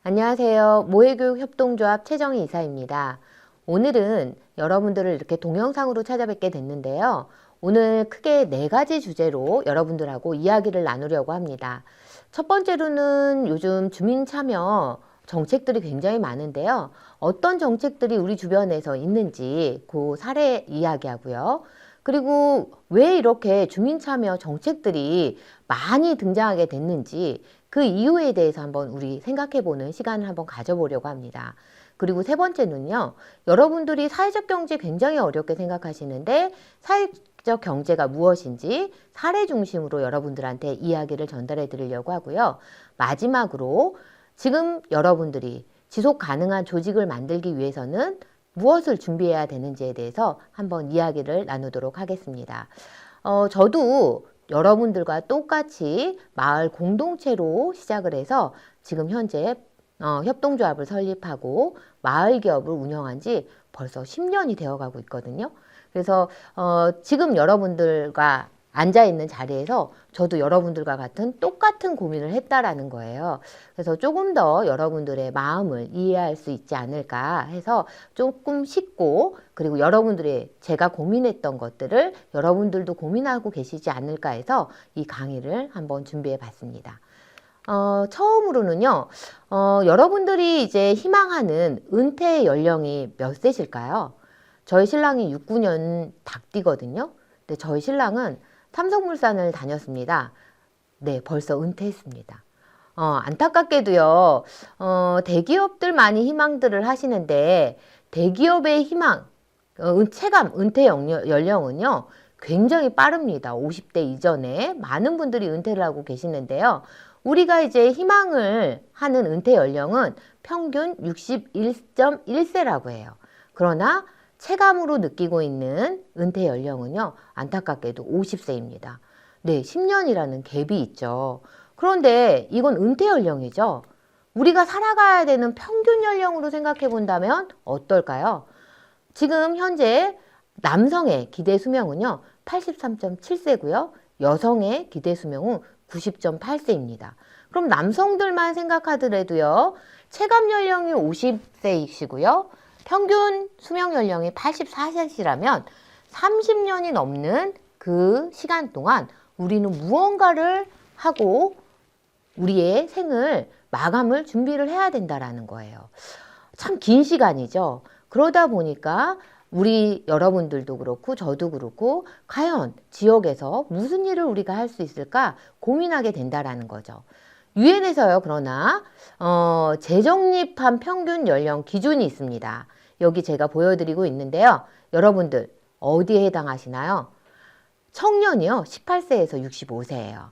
안녕하세요. 모해교육협동조합 최정희 이사입니다. 오늘은 여러분들을 이렇게 동영상으로 찾아뵙게 됐는데요. 오늘 크게 4가지 주제로 여러분들하고 이야기를 나누려고 합니다. 첫 번째로는 요즘 주민참여 정책들이 굉장히 많은데요. 어떤 정책들이 우리 주변에서 있는지 그 사례 이야기하고요. 그리고 왜 이렇게 주민참여 정책들이 많이 등장하게 됐는지 그 이유에 대해서 한번 우리 생각해보는 시간을 한번 가져보려고 합니다. 그리고 세 번째는요, 여러분들이 사회적 경제 굉장히 어렵게 생각하시는데 사회적 경제가 무엇인지 사례 중심으로 여러분들한테 이야기를 전달해 드리려고 하고요. 마지막으로 지금 여러분들이 지속 가능한 조직을 만들기 위해서는 무엇을 준비해야 되는지에 대해서 한번 이야기를 나누도록 하겠습니다. 저도 여러분들과 똑같이 마을 공동체로 시작을 해서 지금 현재 협동조합을 설립하고 마을 기업을 운영한 지 벌써 10년이 되어 가고 있거든요. 그래서 지금 여러분들과 앉아있는 자리에서 저도 여러분들과 같은 똑같은 고민을 했다라는 거예요. 그래서 조금 더 여러분들의 마음을 이해할 수 있지 않을까 해서 조금 쉽고, 그리고 여러분들의 제가 고민했던 것들을 여러분들도 고민하고 계시지 않을까 해서 이 강의를 한번 준비해 봤습니다. 처음으로는요, 여러분들이 이제 희망하는 은퇴 연령이 몇 세실까요? 저희 신랑이 69년 닭띠거든요. 근데 저희 신랑은 삼성물산을 다녔습니다. 네, 벌써 은퇴했습니다. 안타깝게도요, 대기업들 많이 희망들을 하시는데, 대기업의 희망, 체감, 은퇴 연령은요, 굉장히 빠릅니다. 50대 이전에 많은 분들이 은퇴를 하고 계시는데요. 우리가 이제 희망을 하는 은퇴 연령은 평균 61.1세라고 해요. 그러나 체감으로 느끼고 있는 은퇴 연령은요, 안타깝게도 50세입니다. 네, 10년이라는 갭이 있죠. 그런데 이건 은퇴 연령이죠. 우리가 살아가야 되는 평균 연령으로 생각해 본다면 어떨까요? 지금 현재 남성의 기대 수명은요, 83.7세고요. 여성의 기대 수명은 90.8세입니다. 그럼 남성들만 생각하더라도요, 체감 연령이 50세이시고요. 평균 수명 연령이 84세시라면 30년이 넘는 그 시간 동안 우리는 무언가를 하고 우리의 생을 마감을 준비를 해야 된다라는 거예요. 참 긴 시간이죠. 그러다 보니까 우리 여러분들도 그렇고 저도 그렇고 과연 지역에서 무슨 일을 우리가 할 수 있을까 고민하게 된다라는 거죠. 유엔에서요, 그러나 재정립한 평균 연령 기준이 있습니다. 여기 제가 보여드리고 있는데요. 여러분들 어디에 해당하시나요? 청년이요, 18세에서 65세예요.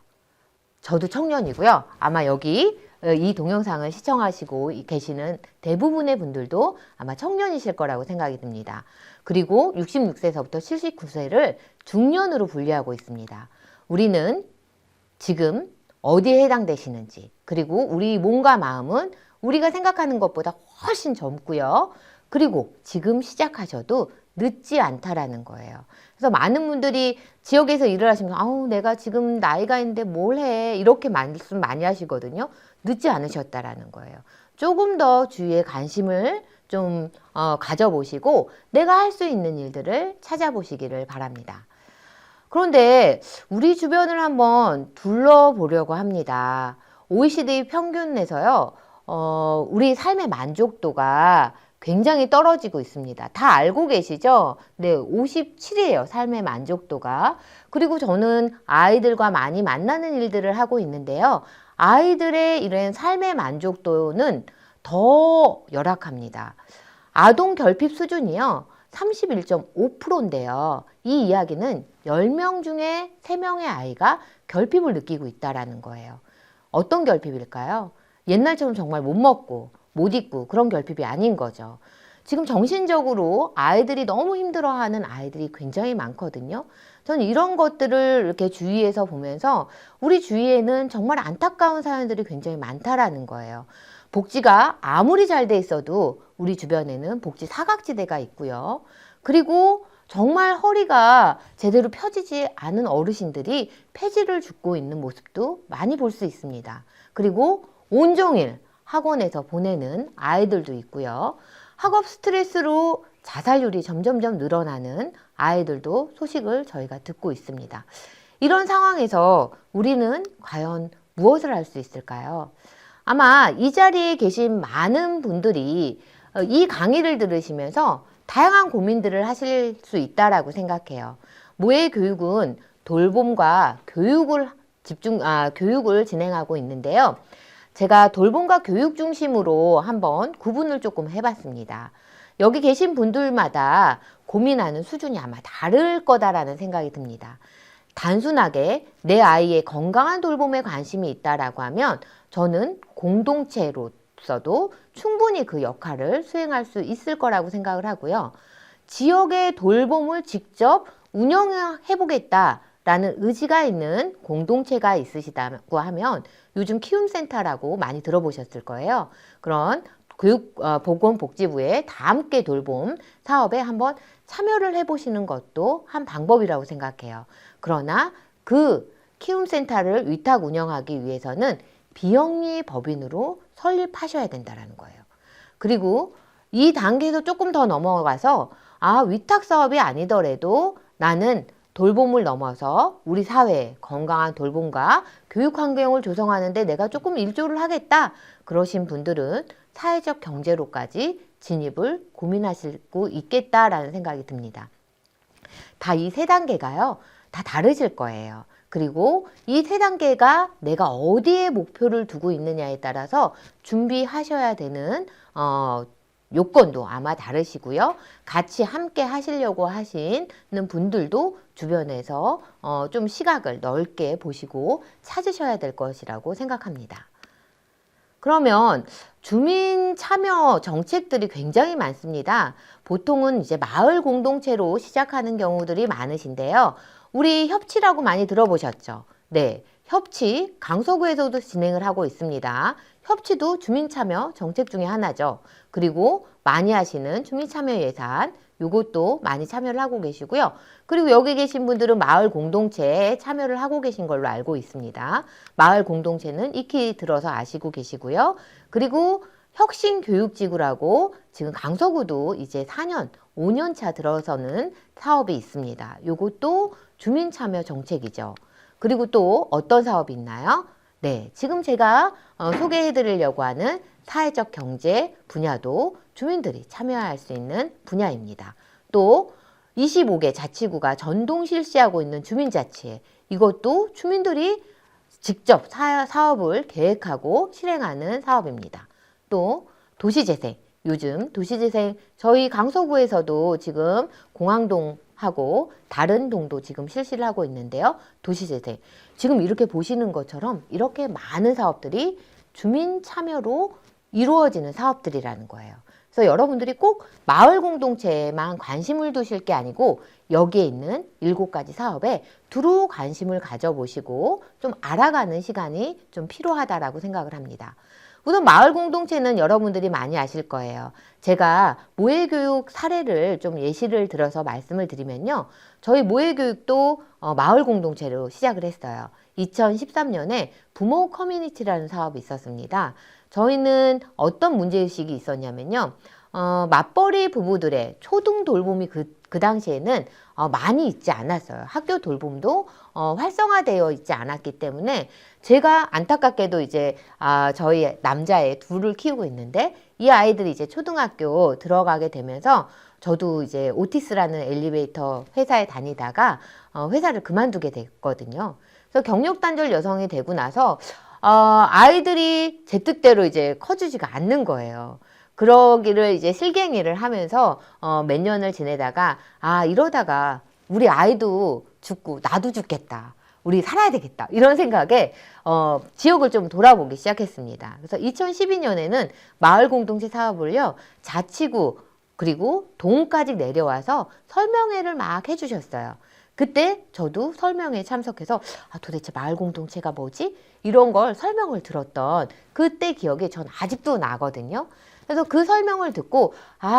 저도 청년이고요. 아마 여기 이 동영상을 시청하시고 계시는 대부분의 분들도 아마 청년이실 거라고 생각이 듭니다. 그리고 66세에서부터 79세를 중년으로 분류하고 있습니다. 우리는 지금 어디에 해당되시는지, 그리고 우리 몸과 마음은 우리가 생각하는 것보다 훨씬 젊고요. 그리고 지금 시작하셔도 늦지 않다라는 거예요. 그래서 많은 분들이 지역에서 일을 하시면 아우 내가 지금 나이가 있는데 뭘 해, 이렇게 말씀 많이 하시거든요. 늦지 않으셨다라는 거예요. 조금 더 주위에 관심을 좀 가져보시고 내가 할 수 있는 일들을 찾아보시기를 바랍니다. 그런데 우리 주변을 한번 둘러보려고 합니다. OECD 평균에서요, 우리 삶의 만족도가 굉장히 떨어지고 있습니다. 다 알고 계시죠? 네, 57이에요. 삶의 만족도가. 그리고 저는 아이들과 많이 만나는 일들을 하고 있는데요. 아이들의 이런 삶의 만족도는 더 열악합니다. 아동 결핍 수준이요, 31.5%인데요. 이 이야기는 10명 중에 3명의 아이가 결핍을 느끼고 있다는 거예요. 어떤 결핍일까요? 옛날처럼 정말 못 먹고 못 입고 그런 결핍이 아닌 거죠. 지금 정신적으로 아이들이 너무 힘들어하는 아이들이 굉장히 많거든요. 저는 이런 것들을 이렇게 주위에서 보면서 우리 주위에는 정말 안타까운 사연들이 굉장히 많다라는 거예요. 복지가 아무리 잘 돼 있어도 우리 주변에는 복지 사각지대가 있고요. 그리고 정말 허리가 제대로 펴지지 않은 어르신들이 폐지를 줍고 있는 모습도 많이 볼 수 있습니다. 그리고 온종일 학원에서 보내는 아이들도 있고요. 학업 스트레스로 자살률이 점점점 늘어나는 아이들도 소식을 저희가 듣고 있습니다. 이런 상황에서 우리는 과연 무엇을 할 수 있을까요? 아마 이 자리에 계신 많은 분들이 이 강의를 들으시면서 다양한 고민들을 하실 수 있다라고 생각해요. 모의 교육은 돌봄과 교육을 교육을 진행하고 있는데요. 제가 돌봄과 교육 중심으로 한번 구분을 조금 해봤습니다. 여기 계신 분들마다 고민하는 수준이 아마 다를 거다라는 생각이 듭니다. 단순하게 내 아이의 건강한 돌봄에 관심이 있다라고 하면 저는 공동체로서도 충분히 그 역할을 수행할 수 있을 거라고 생각을 하고요. 지역의 돌봄을 직접 운영해 보겠다라는 의지가 있는 공동체가 있으시다고 하면 요즘 키움센터라고 많이 들어보셨을 거예요. 그런 보건복지부의 다 함께 돌봄 사업에 한번 참여를 해보시는 것도 한 방법이라고 생각해요. 그러나 그 키움센터를 위탁 운영하기 위해서는 비영리 법인으로 설립하셔야 된다는 거예요. 그리고 이 단계에서 조금 더 넘어가서 위탁 사업이 아니더라도 나는 돌봄을 넘어서 우리 사회에 건강한 돌봄과 교육 환경을 조성하는데 내가 조금 일조를 하겠다. 그러신 분들은 사회적 경제로까지 진입을 고민하시고 있겠다라는 생각이 듭니다. 다 이 세 단계가요. 다 다르실 거예요. 그리고 이 세 단계가 내가 어디에 목표를 두고 있느냐에 따라서 준비하셔야 되는 요건도 아마 다르시고요. 같이 함께 하시려고 하시는 분들도 주변에서 좀 시각을 넓게 보시고 찾으셔야 될 것이라고 생각합니다. 그러면 주민 참여 정책들이 굉장히 많습니다. 보통은 이제 마을 공동체로 시작하는 경우들이 많으신데요. 우리 협치라고 많이 들어보셨죠? 네, 협치 강서구에서도 진행을 하고 있습니다. 협치도 주민 참여 정책 중에 하나죠. 그리고 많이 하시는 주민 참여 예산, 요것도 많이 참여를 하고 계시고요. 그리고 여기 계신 분들은 마을 공동체에 참여를 하고 계신 걸로 알고 있습니다. 마을 공동체는 익히 들어서 아시고 계시고요. 그리고 혁신교육지구라고 지금 강서구도 이제 4년, 5년 차 들어서는 사업이 있습니다. 요것도 주민 참여 정책이죠. 그리고 또 어떤 사업이 있나요? 네, 지금 제가 소개해 드리려고 하는 사회적 경제 분야도 주민들이 참여할 수 있는 분야입니다. 또 25개 자치구가 전동 실시하고 있는 주민자치회, 이것도 주민들이 직접 사업을 계획하고 실행하는 사업입니다. 또 도시재생, 요즘 도시재생 저희 강서구에서도 지금 공항동하고 다른 동도 지금 실시를 하고 있는데요. 도시재생, 지금 이렇게 보시는 것처럼 이렇게 많은 사업들이 주민 참여로 이루어지는 사업들이라는 거예요. 그래서 여러분들이 꼭 마을 공동체에만 관심을 두실 게 아니고 여기에 있는 7가지 사업에 두루 관심을 가져보시고 좀 알아가는 시간이 좀 필요하다라고 생각을 합니다. 우선 마을 공동체는 여러분들이 많이 아실 거예요. 제가 모의교육 사례를 좀 예시를 들어서 말씀을 드리면요. 저희 모의교육도 마을 공동체로 시작을 했어요. 2013년에 부모 커뮤니티라는 사업이 있었습니다. 저희는 어떤 문제의식이 있었냐면요. 맞벌이 부부들의 초등 돌봄이 그 당시에는 많이 있지 않았어요. 학교 돌봄도 활성화되어 있지 않았기 때문에 제가 안타깝게도 이제 저희 남자애 둘을 키우고 있는데 이 아이들이 이제 초등학교 들어가게 되면서 저도 이제 오티스라는 엘리베이터 회사에 다니다가 회사를 그만두게 됐거든요. 그래서 경력 단절 여성이 되고 나서 아이들이 제 뜻대로 이제 커지지가 않는 거예요. 그러기를 이제 실갱이를 하면서 몇 년을 지내다가 이러다가 우리 아이도 죽고 나도 죽겠다. 우리 살아야 되겠다. 이런 생각에 지역을 좀 돌아보기 시작했습니다. 그래서 2012년에는 마을 공동체 사업을요. 자치구 그리고 동까지 내려와서 설명회를 막 해주셨어요. 그때 저도 설명회에 참석해서 도대체 마을 공동체가 뭐지? 이런 걸 설명을 들었던 그때 기억이 전 아직도 나거든요. 그래서 그 설명을 듣고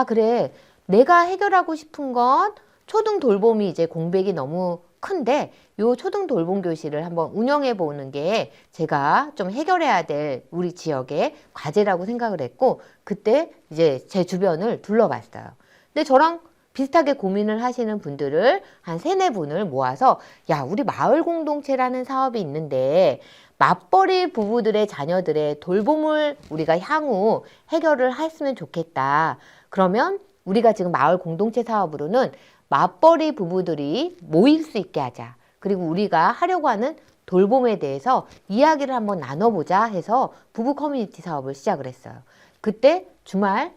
그래 내가 해결하고 싶은 건 초등 돌봄이 이제 공백이 너무 큰데 요 초등 돌봄 교실을 한번 운영해 보는 게 제가 좀 해결해야 될 우리 지역의 과제라고 생각을 했고, 그때 이제 제 주변을 둘러봤어요. 근데 저랑 비슷하게 고민을 하시는 분들을 한 3-4분을 모아서, 야, 우리 마을 공동체라는 사업이 있는데 맞벌이 부부들의 자녀들의 돌봄을 우리가 향후 해결을 했으면 좋겠다. 그러면 우리가 지금 마을 공동체 사업으로는 맞벌이 부부들이 모일 수 있게 하자. 그리고 우리가 하려고 하는 돌봄에 대해서 이야기를 한번 나눠보자 해서 부부 커뮤니티 사업을 시작을 했어요. 그때 주말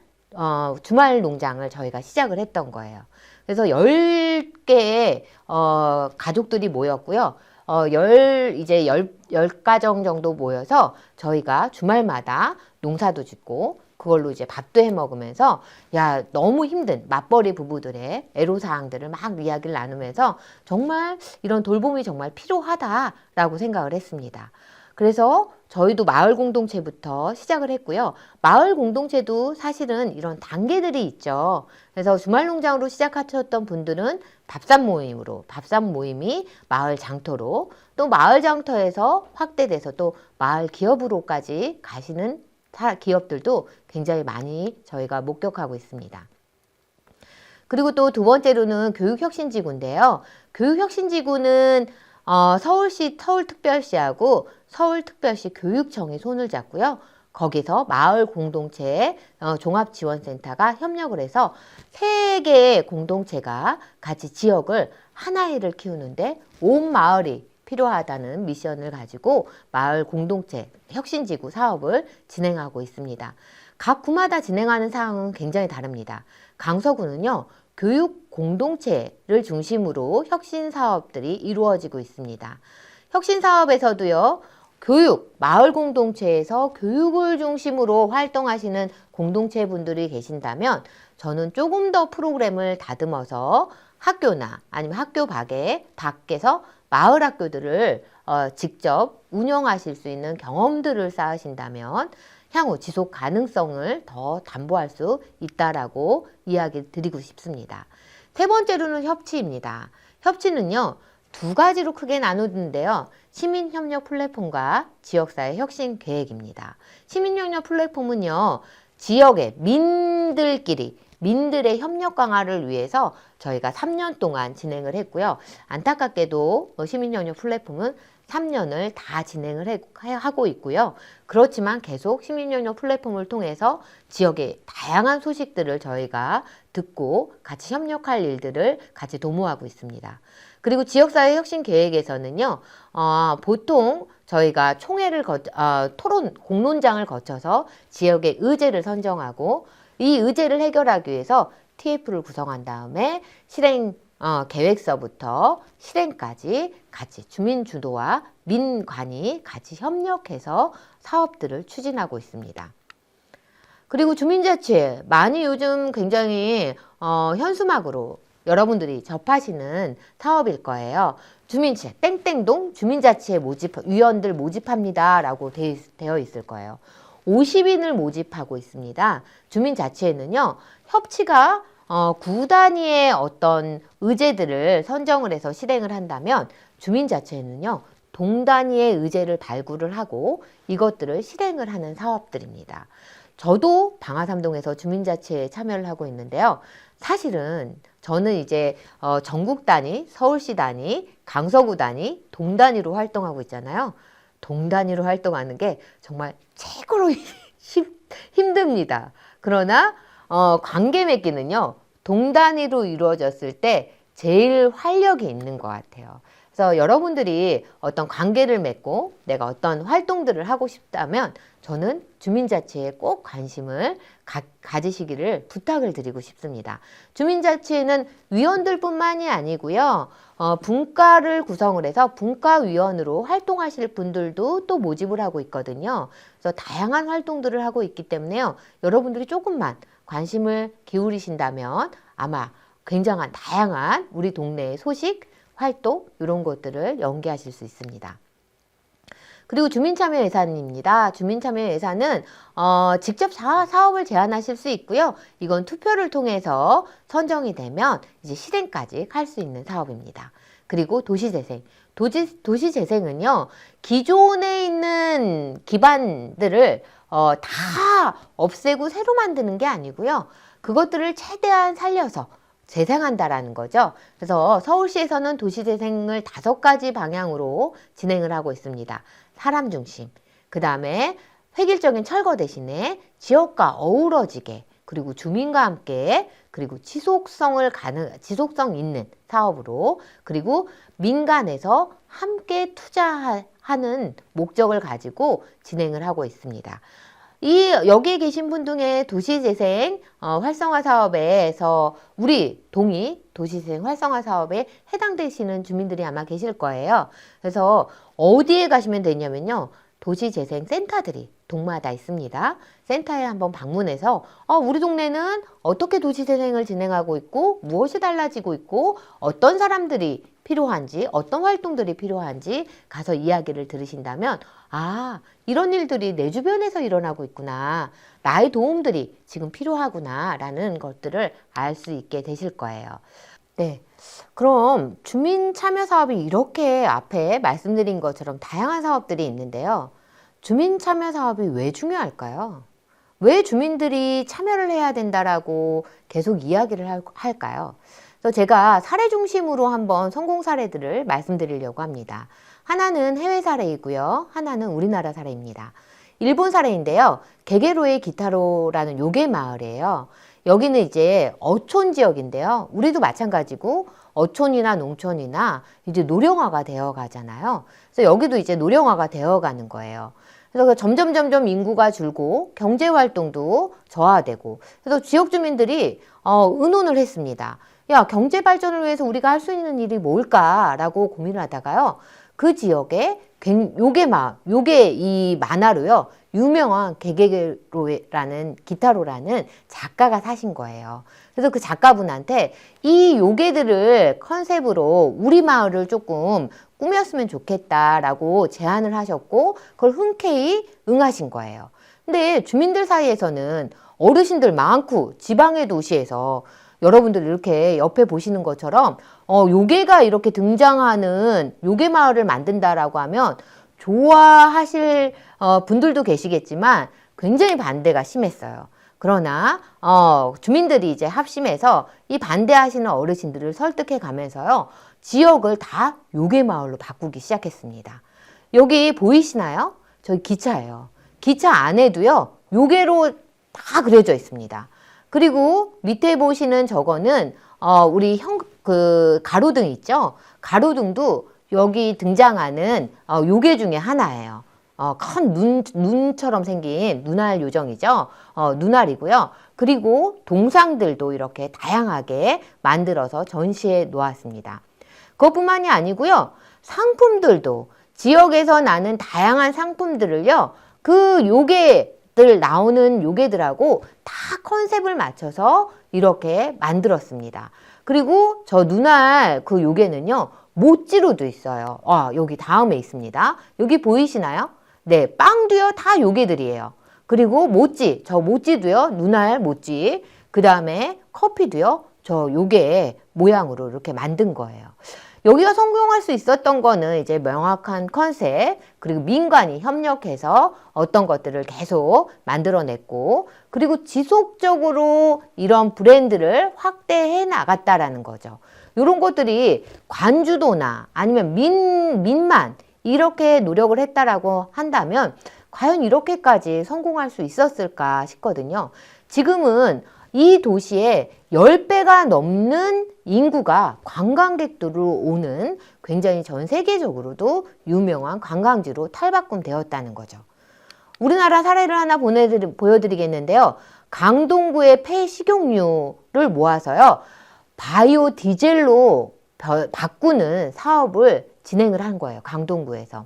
농장을 저희가 시작을 했던 거예요. 그래서 10개의 가족들이 모였고요. 이제 10가정 정도 모여서 저희가 주말마다 농사도 짓고 그걸로 이제 밥도 해 먹으면서, 야, 너무 힘든 맞벌이 부부들의 애로사항들을 막 이야기를 나누면서 정말 이런 돌봄이 정말 필요하다라고 생각을 했습니다. 그래서 저희도 마을 공동체부터 시작을 했고요. 마을 공동체도 사실은 이런 단계들이 있죠. 그래서 주말 농장으로 시작하셨던 분들은 밥산 모임이 마을 장터로, 또 마을 장터에서 확대돼서 또 마을 기업으로까지 가시는 기업들도 굉장히 많이 저희가 목격하고 있습니다. 그리고 또 두 번째로는 교육혁신지구인데요. 교육혁신지구는 서울시, 서울특별시하고 서울특별시 교육청이 손을 잡고요. 거기서 마을 공동체 종합지원센터가 협력을 해서 3개의 공동체가 같이 지역을 하나이를 키우는데 온 마을이 필요하다는 미션을 가지고 마을 공동체 혁신지구 사업을 진행하고 있습니다. 각 구마다 진행하는 사항은 굉장히 다릅니다. 강서구는요, 교육 공동체를 중심으로 혁신 사업들이 이루어지고 있습니다. 혁신 사업에서도요, 마을 공동체에서 교육을 중심으로 활동하시는 공동체 분들이 계신다면 저는 조금 더 프로그램을 다듬어서 학교나 아니면 학교 밖에서 마을 학교들을 직접 운영하실 수 있는 경험들을 쌓으신다면 향후 지속 가능성을 더 담보할 수 있다라고 이야기 드리고 싶습니다. 3번째로는 협치입니다. 협치는요, 2가지로 크게 나누는데요. 시민협력 플랫폼과 지역사회 혁신 계획입니다. 시민협력 플랫폼은요, 지역의 민들의 협력 강화를 위해서 저희가 3년 동안 진행을 했고요. 안타깝게도 시민협력 플랫폼은 3년을 다 진행을 하고 있고요. 그렇지만 계속 시민협력 플랫폼을 통해서 지역의 다양한 소식들을 저희가 듣고 같이 협력할 일들을 같이 도모하고 있습니다. 그리고 지역사회 혁신 계획에서는요, 보통 저희가 공론장을 거쳐서 지역의 의제를 선정하고 이 의제를 해결하기 위해서 TF를 구성한 다음에 계획서부터 실행까지 같이 주민 주도와 민관이 같이 협력해서 사업들을 추진하고 있습니다. 그리고 주민자치, 많이 요즘 굉장히 현수막으로 여러분들이 접하시는 사업일 거예요. 주민자치, 땡땡동 주민자치에 위원들 모집합니다 라고 되어 있을 거예요. 50인을 모집하고 있습니다. 주민자치에는요, 협치가 구 단위의 어떤 의제들을 선정을 해서 실행을 한다면 주민자치에는요, 동 단위의 의제를 발굴을 하고 이것들을 실행을 하는 사업들입니다. 저도 방화삼동에서 주민자치에 참여를 하고 있는데요. 사실은 저는 이제 전국 단위, 서울시 단위, 강서구 단위, 동 단위로 활동하고 있잖아요. 동 단위로 활동하는 게 정말 최고로 힘듭니다. 그러나 관계 맺기는요, 동 단위로 이루어졌을 때 제일 활력이 있는 것 같아요. 그래서 여러분들이 어떤 관계를 맺고 내가 어떤 활동들을 하고 싶다면 저는 주민자치에 꼭 관심을 가지시기를 부탁을 드리고 싶습니다. 주민자치에는 위원들뿐만이 아니고요. 분과를 구성을 해서 분과위원으로 활동하실 분들도 또 모집을 하고 있거든요. 그래서 다양한 활동들을 하고 있기 때문에요. 여러분들이 조금만 관심을 기울이신다면 아마 굉장한 다양한 우리 동네의 소식, 활동 이런 것들을 연계하실 수 있습니다. 그리고 주민참여 예산입니다. 주민참여 예산은 직접 사업을 제안하실 수 있고요. 이건 투표를 통해서 선정이 되면 이제 실행까지 할 수 있는 사업입니다. 그리고 도시재생. 도시재생은요, 기존에 있는 기반들을 다 없애고 새로 만드는 게 아니고요. 그것들을 최대한 살려서 재생한다라는 거죠. 그래서 서울시에서는 도시재생을 5가지 방향으로 진행을 하고 있습니다. 사람 중심, 그 다음에 획일적인 철거 대신에 지역과 어우러지게, 그리고 주민과 함께, 그리고 지속성 있는 사업으로, 그리고 민간에서 함께 투자하는 목적을 가지고 진행을 하고 있습니다. 여기에 계신 분 중에 도시재생 활성화 사업에서 우리 동이 도시재생 활성화 사업에 해당되시는 주민들이 아마 계실 거예요. 그래서 어디에 가시면 되냐면요. 도시재생 센터들이 동마다 있습니다. 센터에 한번 방문해서 우리 동네는 어떻게 도시재생을 진행하고 있고 무엇이 달라지고 있고 어떤 사람들이 필요한지 어떤 활동들이 필요한지 가서 이야기를 들으신다면 이런 일들이 내 주변에서 일어나고 있구나. 나의 도움들이 지금 필요하구나 라는 것들을 알 수 있게 되실 거예요. 네. 그럼 주민 참여 사업이 이렇게 앞에 말씀드린 것처럼 다양한 사업들이 있는데요. 주민 참여 사업이 왜 중요할까요? 왜 주민들이 참여를 해야 된다라고 계속 이야기를 할까요? 그래서 제가 사례 중심으로 한번 성공 사례들을 말씀드리려고 합니다. 하나는 해외 사례이고요. 하나는 우리나라 사례입니다. 일본 사례인데요. 게게로의 기타로라는 요괴 마을이에요. 여기는 이제 어촌 지역인데요. 우리도 마찬가지고 어촌이나 농촌이나 이제 노령화가 되어 가잖아요. 그래서 여기도 이제 노령화가 되어 가는 거예요. 그래서 점점 인구가 줄고 경제 활동도 저하되고, 그래서 지역 주민들이 의논을 했습니다. 야, 경제 발전을 위해서 우리가 할 수 있는 일이 뭘까라고 고민을 하다가요. 그 지역에 요게 이 만화로요. 유명한 게게로라는 기타로라는 작가가 사신 거예요. 그래서 그 작가분한테 이 요괴들을 컨셉으로 우리 마을을 조금 꾸몄으면 좋겠다라고 제안을 하셨고 그걸 흔쾌히 응하신 거예요. 근데 주민들 사이에서는 어르신들 많고 지방의 도시에서 여러분들 이렇게 옆에 보시는 것처럼 요괴가 이렇게 등장하는 요괴 마을을 만든다라고 하면 좋아하실 분들도 계시겠지만 굉장히 반대가 심했어요. 그러나 주민들이 이제 합심해서 이 반대하시는 어르신들을 설득해 가면서요. 지역을 다 요괴 마을로 바꾸기 시작했습니다. 여기 보이시나요? 저기 기차예요. 기차 안에도요. 요괴로 다 그려져 있습니다. 그리고 밑에 보시는 저거는 우리 그 가로등 있죠? 가로등도 여기 등장하는 요괴 중에 하나예요. 큰 눈처럼 생긴 눈알 요정이죠. 눈알이고요. 그리고 동상들도 이렇게 다양하게 만들어서 전시해 놓았습니다. 그것뿐만이 아니고요. 상품들도 지역에서 나는 다양한 상품들을요. 그 요괴들 나오는 요괴들하고 다 컨셉을 맞춰서 이렇게 만들었습니다. 그리고 저 눈알 그 요괴는요. 모찌로도 있어요. 여기 다음에 있습니다. 여기 보이시나요? 네, 빵도요. 다 요괴들이에요. 그리고 모찌, 저 모찌도요. 눈알 모찌. 그 다음에 커피도요. 저 요괴 모양으로 이렇게 만든 거예요. 여기가 성공할 수 있었던 거는 이제 명확한 컨셉, 그리고 민간이 협력해서 어떤 것들을 계속 만들어냈고, 그리고 지속적으로 이런 브랜드를 확대해 나갔다라는 거죠. 이런 것들이 관주도나 아니면 민만 이렇게 노력을 했다라고 한다면 과연 이렇게까지 성공할 수 있었을까 싶거든요. 지금은 이 도시에 10배가 넘는 인구가 관광객들로 오는 굉장히 전 세계적으로도 유명한 관광지로 탈바꿈되었다는 거죠. 우리나라 사례를 하나 보여드리겠는데요. 강동구의 폐식용유를 모아서요. 바이오 디젤로 바꾸는 사업을 진행을 한 거예요. 강동구에서.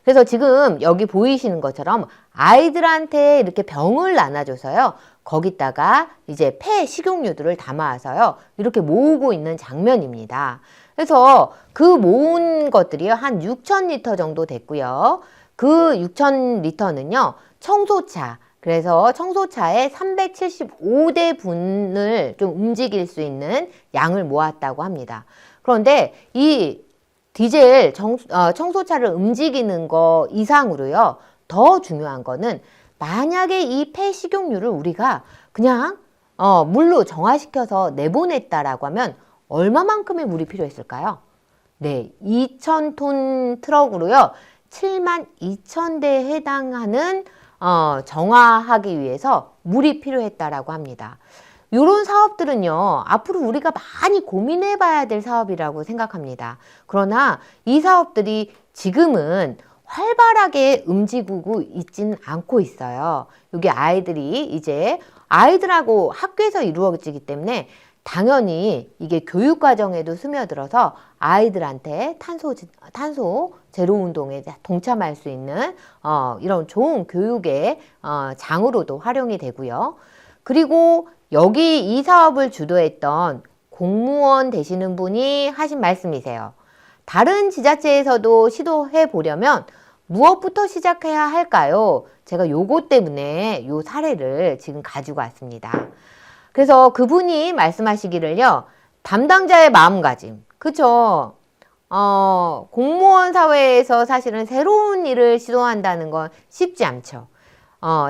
그래서 지금 여기 보이시는 것처럼 아이들한테 이렇게 병을 나눠줘서요. 거기다가 이제 폐 식용유들을 담아서요. 이렇게 모으고 있는 장면입니다. 그래서 그 모은 것들이요. 한 6,000리터 정도 됐고요. 그 6,000리터는요. 청소차. 그래서 청소차에 375대 분을 좀 움직일 수 있는 양을 모았다고 합니다. 그런데 이 디젤 청소차를 움직이는 거 이상으로요. 더 중요한 거는 만약에 이 폐식용유를 우리가 그냥 물로 정화시켜서 내보냈다라고 하면 얼마만큼의 물이 필요했을까요? 네, 2,000톤 트럭으로요. 72,000대에 해당하는 정화하기 위해서 물이 필요했다라고 합니다. 이런 사업들은요, 앞으로 우리가 많이 고민해 봐야 될 사업이라고 생각합니다. 그러나 이 사업들이 지금은 활발하게 움직이고 있지는 않고 있어요. 여기 아이들이 이제 아이들하고 학교에서 이루어지기 때문에 당연히 이게 교육 과정에도 스며들어서 아이들한테 탄소 제로 운동에 동참할 수 있는 이런 좋은 교육의 장으로도 활용이 되고요. 그리고 여기 이 사업을 주도했던 공무원 되시는 분이 하신 말씀이세요. 다른 지자체에서도 시도해 보려면 무엇부터 시작해야 할까요? 제가 요거 때문에 요 사례를 지금 가지고 왔습니다. 그래서 그분이 말씀하시기를요. 담당자의 마음가짐. 그쵸? 공무원 사회에서 사실은 새로운 일을 시도한다는 건 쉽지 않죠.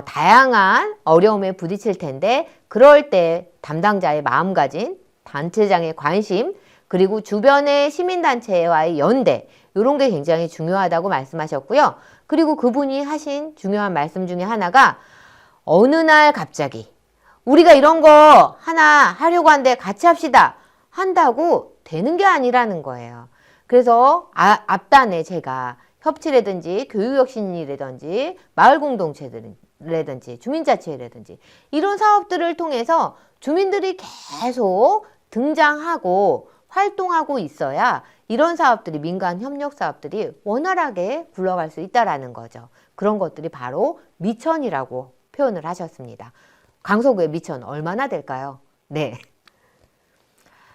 다양한 어려움에 부딪힐 텐데 그럴 때 담당자의 마음가짐, 단체장의 관심, 그리고 주변의 시민단체와의 연대 이런 게 굉장히 중요하다고 말씀하셨고요. 그리고 그분이 하신 중요한 말씀 중에 하나가 어느 날 갑자기 우리가 이런 거 하나 하려고 하는데 같이 합시다 한다고 되는 게 아니라는 거예요. 그래서 앞단에 제가 협치라든지 교육혁신이라든지 마을공동체라든지 주민자치회라든지 이런 사업들을 통해서 주민들이 계속 등장하고 활동하고 있어야 이런 사업들이 민간 협력 사업들이 원활하게 굴러갈 수 있다라는 거죠. 그런 것들이 바로 미천이라고 표현을 하셨습니다. 강서구의 미천 얼마나 될까요? 네.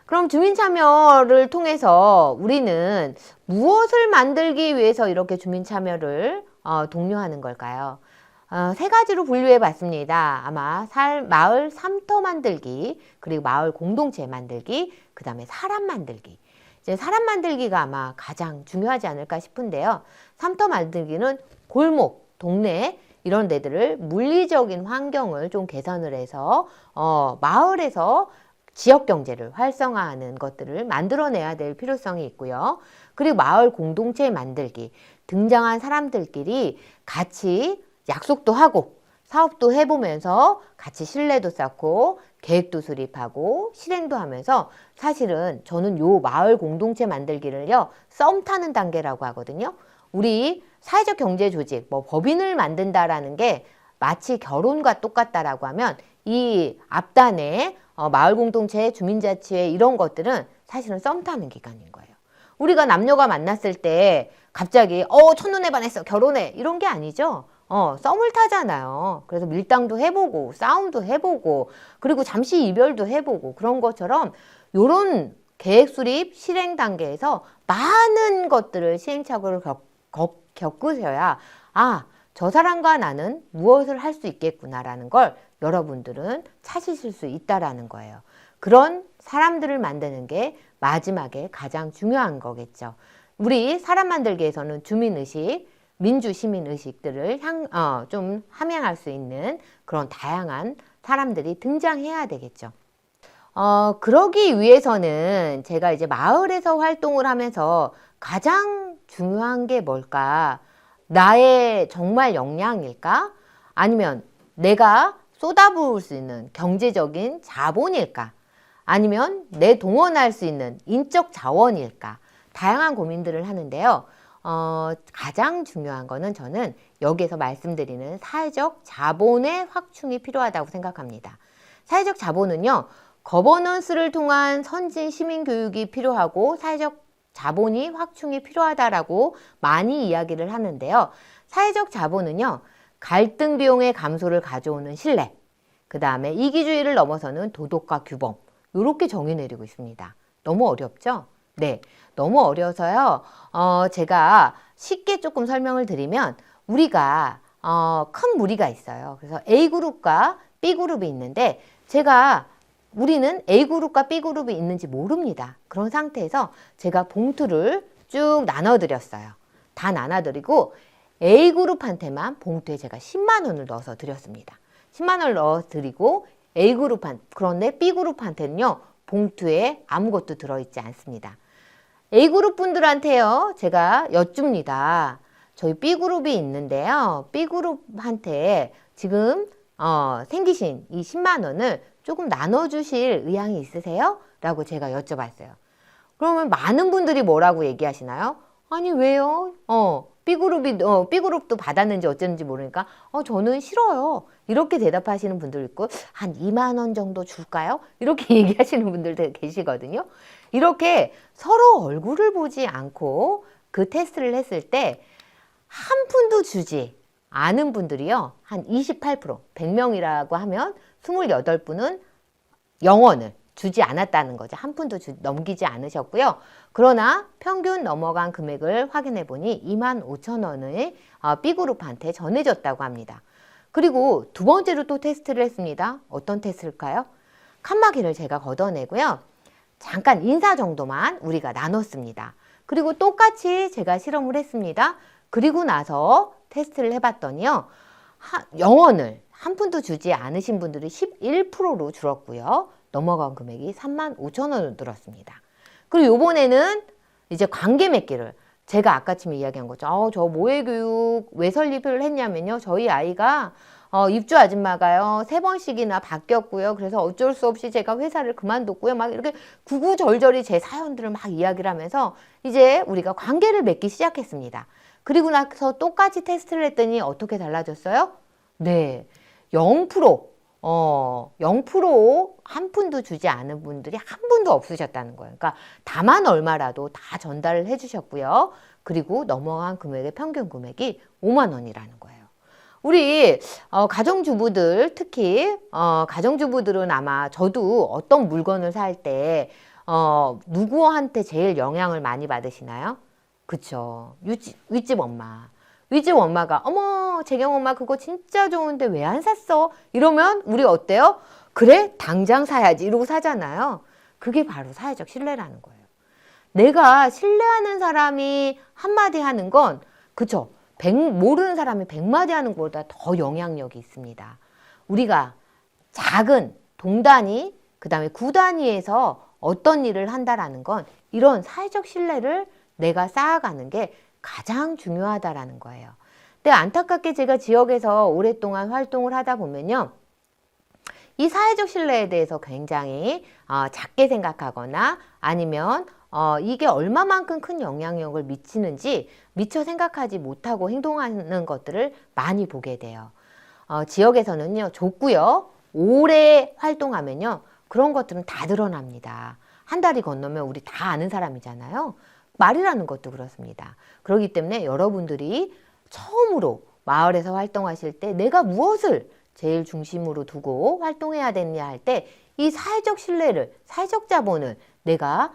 그럼 주민 참여를 통해서 우리는 무엇을 만들기 위해서 이렇게 주민 참여를 독려하는 걸까요? 세 가지로 분류해 봤습니다. 아마 마을 삼터 만들기, 그리고 마을 공동체 만들기, 그 다음에 사람 만들기. 이제 사람 만들기가 아마 가장 중요하지 않을까 싶은데요. 삼터 만들기는 골목, 동네 이런 데들을 물리적인 환경을 좀 개선을 해서 마을에서 지역 경제를 활성화하는 것들을 만들어내야 될 필요성이 있고요. 그리고 마을 공동체 만들기, 등장한 사람들끼리 같이 약속도 하고 사업도 해보면서 같이 신뢰도 쌓고 계획도 수립하고 실행도 하면서 사실은 저는 요 마을 공동체 만들기를요 썸 타는 단계라고 하거든요. 우리 사회적 경제 조직, 뭐 법인을 만든다라는 게 마치 결혼과 똑같다라고 하면 이 앞단에 마을 공동체, 주민자치회 이런 것들은 사실은 썸 타는 기간인 거예요. 우리가 남녀가 만났을 때 갑자기 첫눈에 반했어 결혼해 이런 게 아니죠. 썸을 타잖아요. 그래서 밀당도 해보고 싸움도 해보고 그리고 잠시 이별도 해보고 그런 것처럼 요런 계획 수립 실행 단계에서 많은 것들을 시행착오를 겪으셔야 저 사람과 나는 무엇을 할 수 있겠구나라는 걸 여러분들은 찾으실 수 있다라는 거예요. 그런 사람들을 만드는 게 마지막에 가장 중요한 거겠죠. 우리 사람 만들기에서는 주민의식, 민주시민의식들을 좀 함양할 수 있는 그런 다양한 사람들이 등장해야 되겠죠. 그러기 위해서는 제가 이제 마을에서 활동을 하면서 가장 중요한 게 뭘까? 나의 정말 역량일까? 아니면 내가 쏟아부을 수 있는 경제적인 자본일까? 아니면 내 동원할 수 있는 인적 자원일까? 다양한 고민들을 하는데요. 가장 중요한 거는 저는 여기에서 말씀드리는 사회적 자본의 확충이 필요하다고 생각합니다. 사회적 자본은요, 거버넌스를 통한 선진 시민 교육이 필요하고 사회적 자본이 확충이 필요하다라고 많이 이야기를 하는데요. 사회적 자본은요, 갈등 비용의 감소를 가져오는 신뢰, 그 다음에 이기주의를 넘어서는 도덕과 규범, 이렇게 정의 내리고 있습니다. 너무 어렵죠? 네, 너무 어려서요. 제가 쉽게 조금 설명을 드리면 우리가 큰 무리가 있어요. 그래서 A그룹과 B그룹이 있는데 제가 우리는 A그룹과 B그룹이 있는지 모릅니다. 그런 상태에서 제가 봉투를 쭉 나눠드렸어요. 다 나눠드리고 A그룹한테만 봉투에 제가 10만 원을 넣어서 드렸습니다. 10만 원을 넣어 드리고 그런데 B그룹한테는요, 봉투에 아무것도 들어있지 않습니다. A그룹 분들한테요, 제가 여쭙니다. 저희 B그룹이 있는데요, B그룹한테 지금 생기신 이 10만 원을 조금 나눠주실 의향이 있으세요? 라고 제가 여쭤봤어요. 그러면 많은 분들이 뭐라고 얘기하시나요? 아니, 왜요? B그룹도 받았는지 어쨌는지 모르니까, 저는 싫어요. 이렇게 대답하시는 분들 있고, 한 2만 원 정도 줄까요? 이렇게 얘기하시는 분들도 계시거든요. 이렇게 서로 얼굴을 보지 않고 그 테스트를 했을 때, 한 푼도 주지 않은 분들이요, 한 28%, 100명이라고 하면 28분은 0원을 주지 않았다는 거죠. 한 푼도 넘기지 않으셨고요. 그러나 평균 넘어간 금액을 확인해 보니 25,000원을 B그룹한테 전해졌다고 합니다. 그리고 두 번째로 또 테스트를 했습니다. 어떤 테스트일까요? 칸막이를 제가 걷어내고요. 잠깐 인사 정도만 우리가 나눴습니다. 그리고 똑같이 제가 실험을 했습니다. 그리고 나서 테스트를 해봤더니요, 0원을 한 푼도 주지 않으신 분들이 11%로 줄었고요. 넘어간 금액이 35,000원으로 늘었습니다. 그리고 이번에는 이제 관계 맺기를, 제가 아까쯤에 이야기한 거죠. 저 모의교육 왜 설립을 했냐면요, 저희 아이가 입주 아줌마가요 3번씩이나 바뀌었고요. 그래서 어쩔 수 없이 제가 회사를 그만뒀고요. 막 이렇게 구구절절히 제 사연들을 막 이야기를 하면서 이제 우리가 관계를 맺기 시작했습니다. 그리고 나서 똑같이 테스트를 했더니 어떻게 달라졌어요? 네, 0%, 0% 한 푼도 주지 않은 분들이 한 분도 없으셨다는 거예요. 그러니까 다만 얼마라도 다 전달을 해주셨고요. 그리고 넘어간 금액의 평균 금액이 5만 원이라는 거예요. 우리 가정주부들, 특히 가정주부들은 아마 저도 어떤 물건을 살 때 누구한테 제일 영향을 많이 받으시나요? 그쵸. 윗집 엄마. 윗집 엄마가 어머 재경 엄마 그거 진짜 좋은데 왜 안 샀어? 이러면 우리 어때요? 그래 당장 사야지 이러고 사잖아요. 그게 바로 사회적 신뢰라는 거예요. 내가 신뢰하는 사람이 한마디 하는 건 그쵸. 모르는 사람이 100마디 하는 것보다 더 영향력이 있습니다. 우리가 작은 동단위 그 다음에 구단위에서 어떤 일을 한다라는 건 이런 사회적 신뢰를 내가 쌓아가는 게 가장 중요하다라는 거예요. 근데 안타깝게 제가 지역에서 오랫동안 활동을 하다 보면요, 이 사회적 신뢰에 대해서 굉장히 작게 생각하거나 아니면 이게 얼마만큼 큰 영향력을 미치는지 미처 생각하지 못하고 행동하는 것들을 많이 보게 돼요. 지역에서는요, 좁고요, 오래 활동하면요, 그런 것들은 다 드러납니다. 한 달이 건너면 우리 다 아는 사람이잖아요. 말이라는 것도 그렇습니다. 그렇기 때문에 여러분들이 처음으로 마을에서 활동하실 때 내가 무엇을 제일 중심으로 두고 활동해야 되느냐 할 때 이 사회적 신뢰를, 사회적 자본을 내가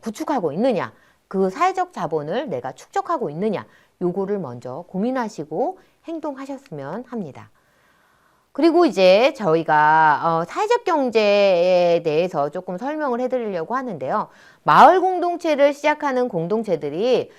구축하고 있느냐, 그 사회적 자본을 내가 축적하고 있느냐, 요거를 먼저 고민하시고 행동하셨으면 합니다. 그리고 이제 저희가 사회적 경제에 대해서 조금 설명을 해드리려고 하는데요. 마을 공동체를 시작하는 공동체들이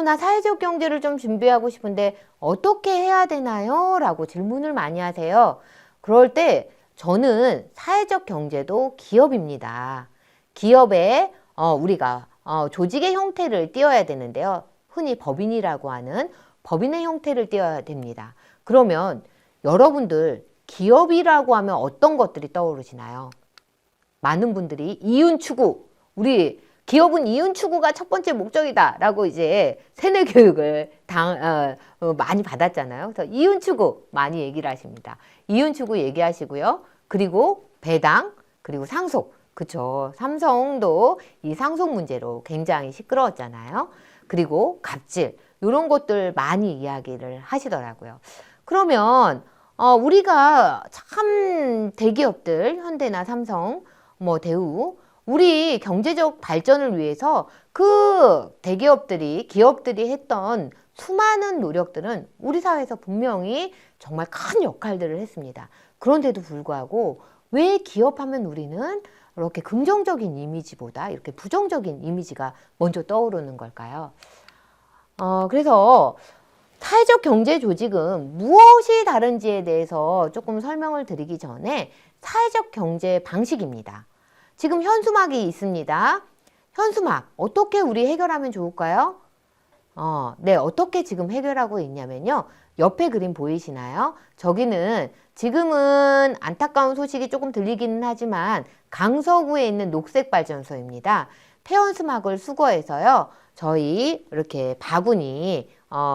나 사회적 경제를 좀 준비하고 싶은데 어떻게 해야 되나요? 라고 질문을 많이 하세요. 그럴 때 저는 사회적 경제도 기업입니다. 기업에 우리가 조직의 형태를 띄어야 되는데요. 흔히 법인이라고 하는 법인의 형태를 띄어야 됩니다. 그러면 여러분들 기업이라고 하면 어떤 것들이 떠오르시나요? 많은 분들이 이윤 추구, 우리 기업은 이윤 추구가 첫 번째 목적이다 라고 이제 세뇌 교육을 많이 받았잖아요. 그래서 이윤 추구 많이 얘기를 하십니다. 이윤 추구 얘기하시고요. 그리고 배당, 그리고 상속. 그쵸. 삼성도 이 상속 문제로 굉장히 시끄러웠잖아요. 그리고 갑질, 이런 것들 많이 이야기를 하시더라고요. 그러면 우리가 참 대기업들, 현대나 삼성, 대우, 우리 경제적 발전을 위해서 그 대기업들이, 기업들이 했던 수많은 노력들은 우리 사회에서 분명히 정말 큰 역할들을 했습니다. 그런데도 불구하고 왜 기업하면 우리는 이렇게 긍정적인 이미지보다 이렇게 부정적인 이미지가 먼저 떠오르는 걸까요? 그래서 사회적 경제 조직은 무엇이 다른지에 대해서 조금 설명을 드리기 전에 사회적 경제 방식입니다. 지금 현수막이 있습니다. 현수막 어떻게 우리 해결하면 좋을까요? 네, 어떻게 지금 해결하고 있냐면요. 옆에 그림 보이시나요? 저기는 지금은 안타까운 소식이 조금 들리기는 하지만 강서구에 있는 녹색발전소입니다. 폐원수막을 수거해서요. 저희 이렇게 바구니,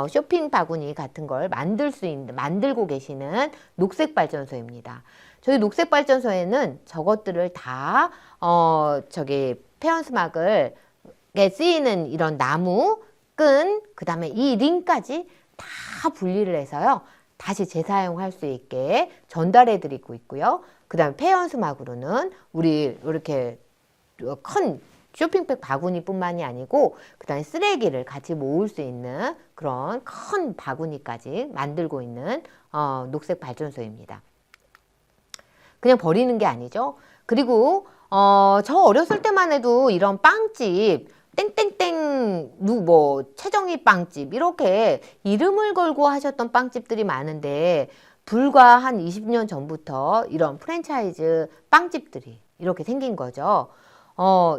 쇼핑 바구니 같은 걸 만들고 계시는 녹색발전소입니다. 저희 녹색발전소에는 저것들을 다, 폐원수막을 쓰이는 이런 나무, 끈, 그 다음에 이 링까지 다 분리를 해서요. 다시 재사용할 수 있게 전달해 드리고 있고요. 그 다음에 폐연수막으로는 우리 이렇게 큰 쇼핑백 바구니뿐만이 아니고 그 다음에 쓰레기를 같이 모을 수 있는 그런 큰 바구니까지 만들고 있는 녹색 발전소입니다. 그냥 버리는 게 아니죠. 그리고 저 어렸을 때만 해도 이런 빵집 땡땡땡 최정희 빵집 이렇게 이름을 걸고 하셨던 빵집들이 많은데 불과 한 20년 전부터 이런 프랜차이즈 빵집들이 이렇게 생긴 거죠.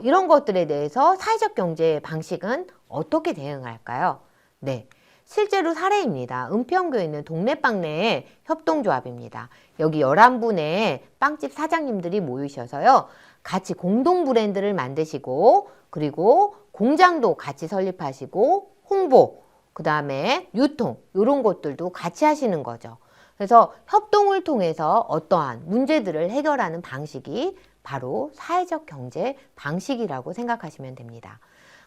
이런 것들에 대해서 사회적 경제 방식은 어떻게 대응할까요? 네. 실제로 사례입니다. 은평구에 있는 동네빵네 협동조합입니다. 여기 11분의 빵집 사장님들이 모이셔서요. 같이 공동 브랜드를 만드시고 그리고 공장도 같이 설립하시고 홍보, 그 다음에 유통 이런 것들도 같이 하시는 거죠. 그래서 협동을 통해서 어떠한 문제들을 해결하는 방식이 바로 사회적 경제 방식이라고 생각하시면 됩니다.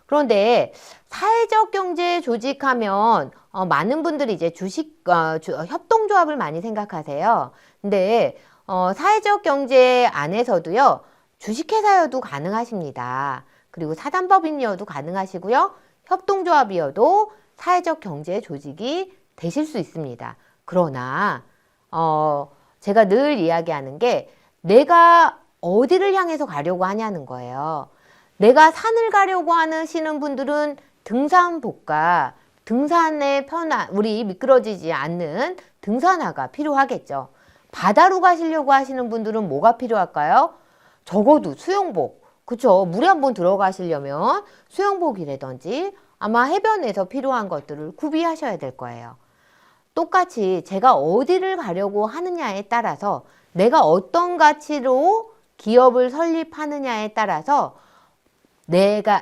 그런데 사회적 경제 조직하면 많은 분들이 이제 협동조합을 많이 생각하세요. 근데 사회적 경제 안에서도요. 주식회사여도 가능하십니다. 그리고 사단법인이어도 가능하시고요. 협동조합이어도 사회적 경제 조직이 되실 수 있습니다. 그러나 제가 늘 이야기하는 게 내가 어디를 향해서 가려고 하냐는 거예요. 내가 산을 가려고 하시는 분들은 등산복과 등산의 우리 미끄러지지 않는 등산화가 필요하겠죠. 바다로 가시려고 하시는 분들은 뭐가 필요할까요? 적어도 수영복. 그쵸? 물에 한번 들어가시려면 수영복이라든지 아마 해변에서 필요한 것들을 구비하셔야 될 거예요. 똑같이 제가 어디를 가려고 하느냐에 따라서 내가 어떤 가치로 기업을 설립하느냐에 따라서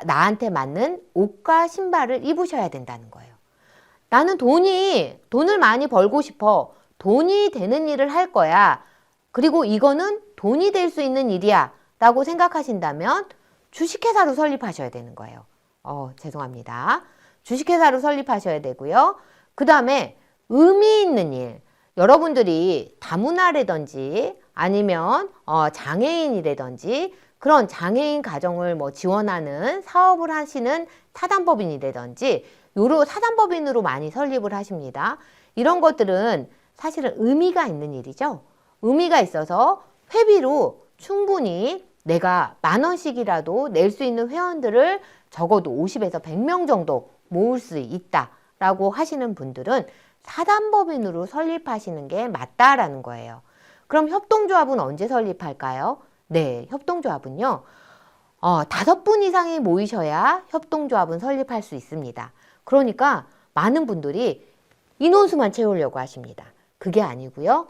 나한테 맞는 옷과 신발을 입으셔야 된다는 거예요. 나는 돈을 많이 벌고 싶어. 돈이 되는 일을 할 거야. 그리고 이거는 돈이 될 수 있는 일이야. 라고 생각하신다면 주식회사로 설립하셔야 되는 거예요. 죄송합니다. 주식회사로 설립하셔야 되고요. 그 다음에 의미 있는 일. 여러분들이 다문화라든지 아니면 장애인이라든지 그런 장애인 가정을 지원하는 사업을 하시는 사단법인이라든지 요런 사단법인으로 많이 설립을 하십니다. 이런 것들은 사실은 의미가 있는 일이죠. 의미가 있어서 회비로 충분히 내가 10,000원씩이라도 낼 수 있는 회원들을 적어도 50에서 100명 정도 모을 수 있다라고 하시는 분들은 사단법인으로 설립하시는 게 맞다라는 거예요. 그럼 협동조합은 언제 설립할까요? 네, 협동조합은요. 5분 이상이 모이셔야 협동조합은 설립할 수 있습니다. 그러니까 많은 분들이 인원수만 채우려고 하십니다. 그게 아니고요.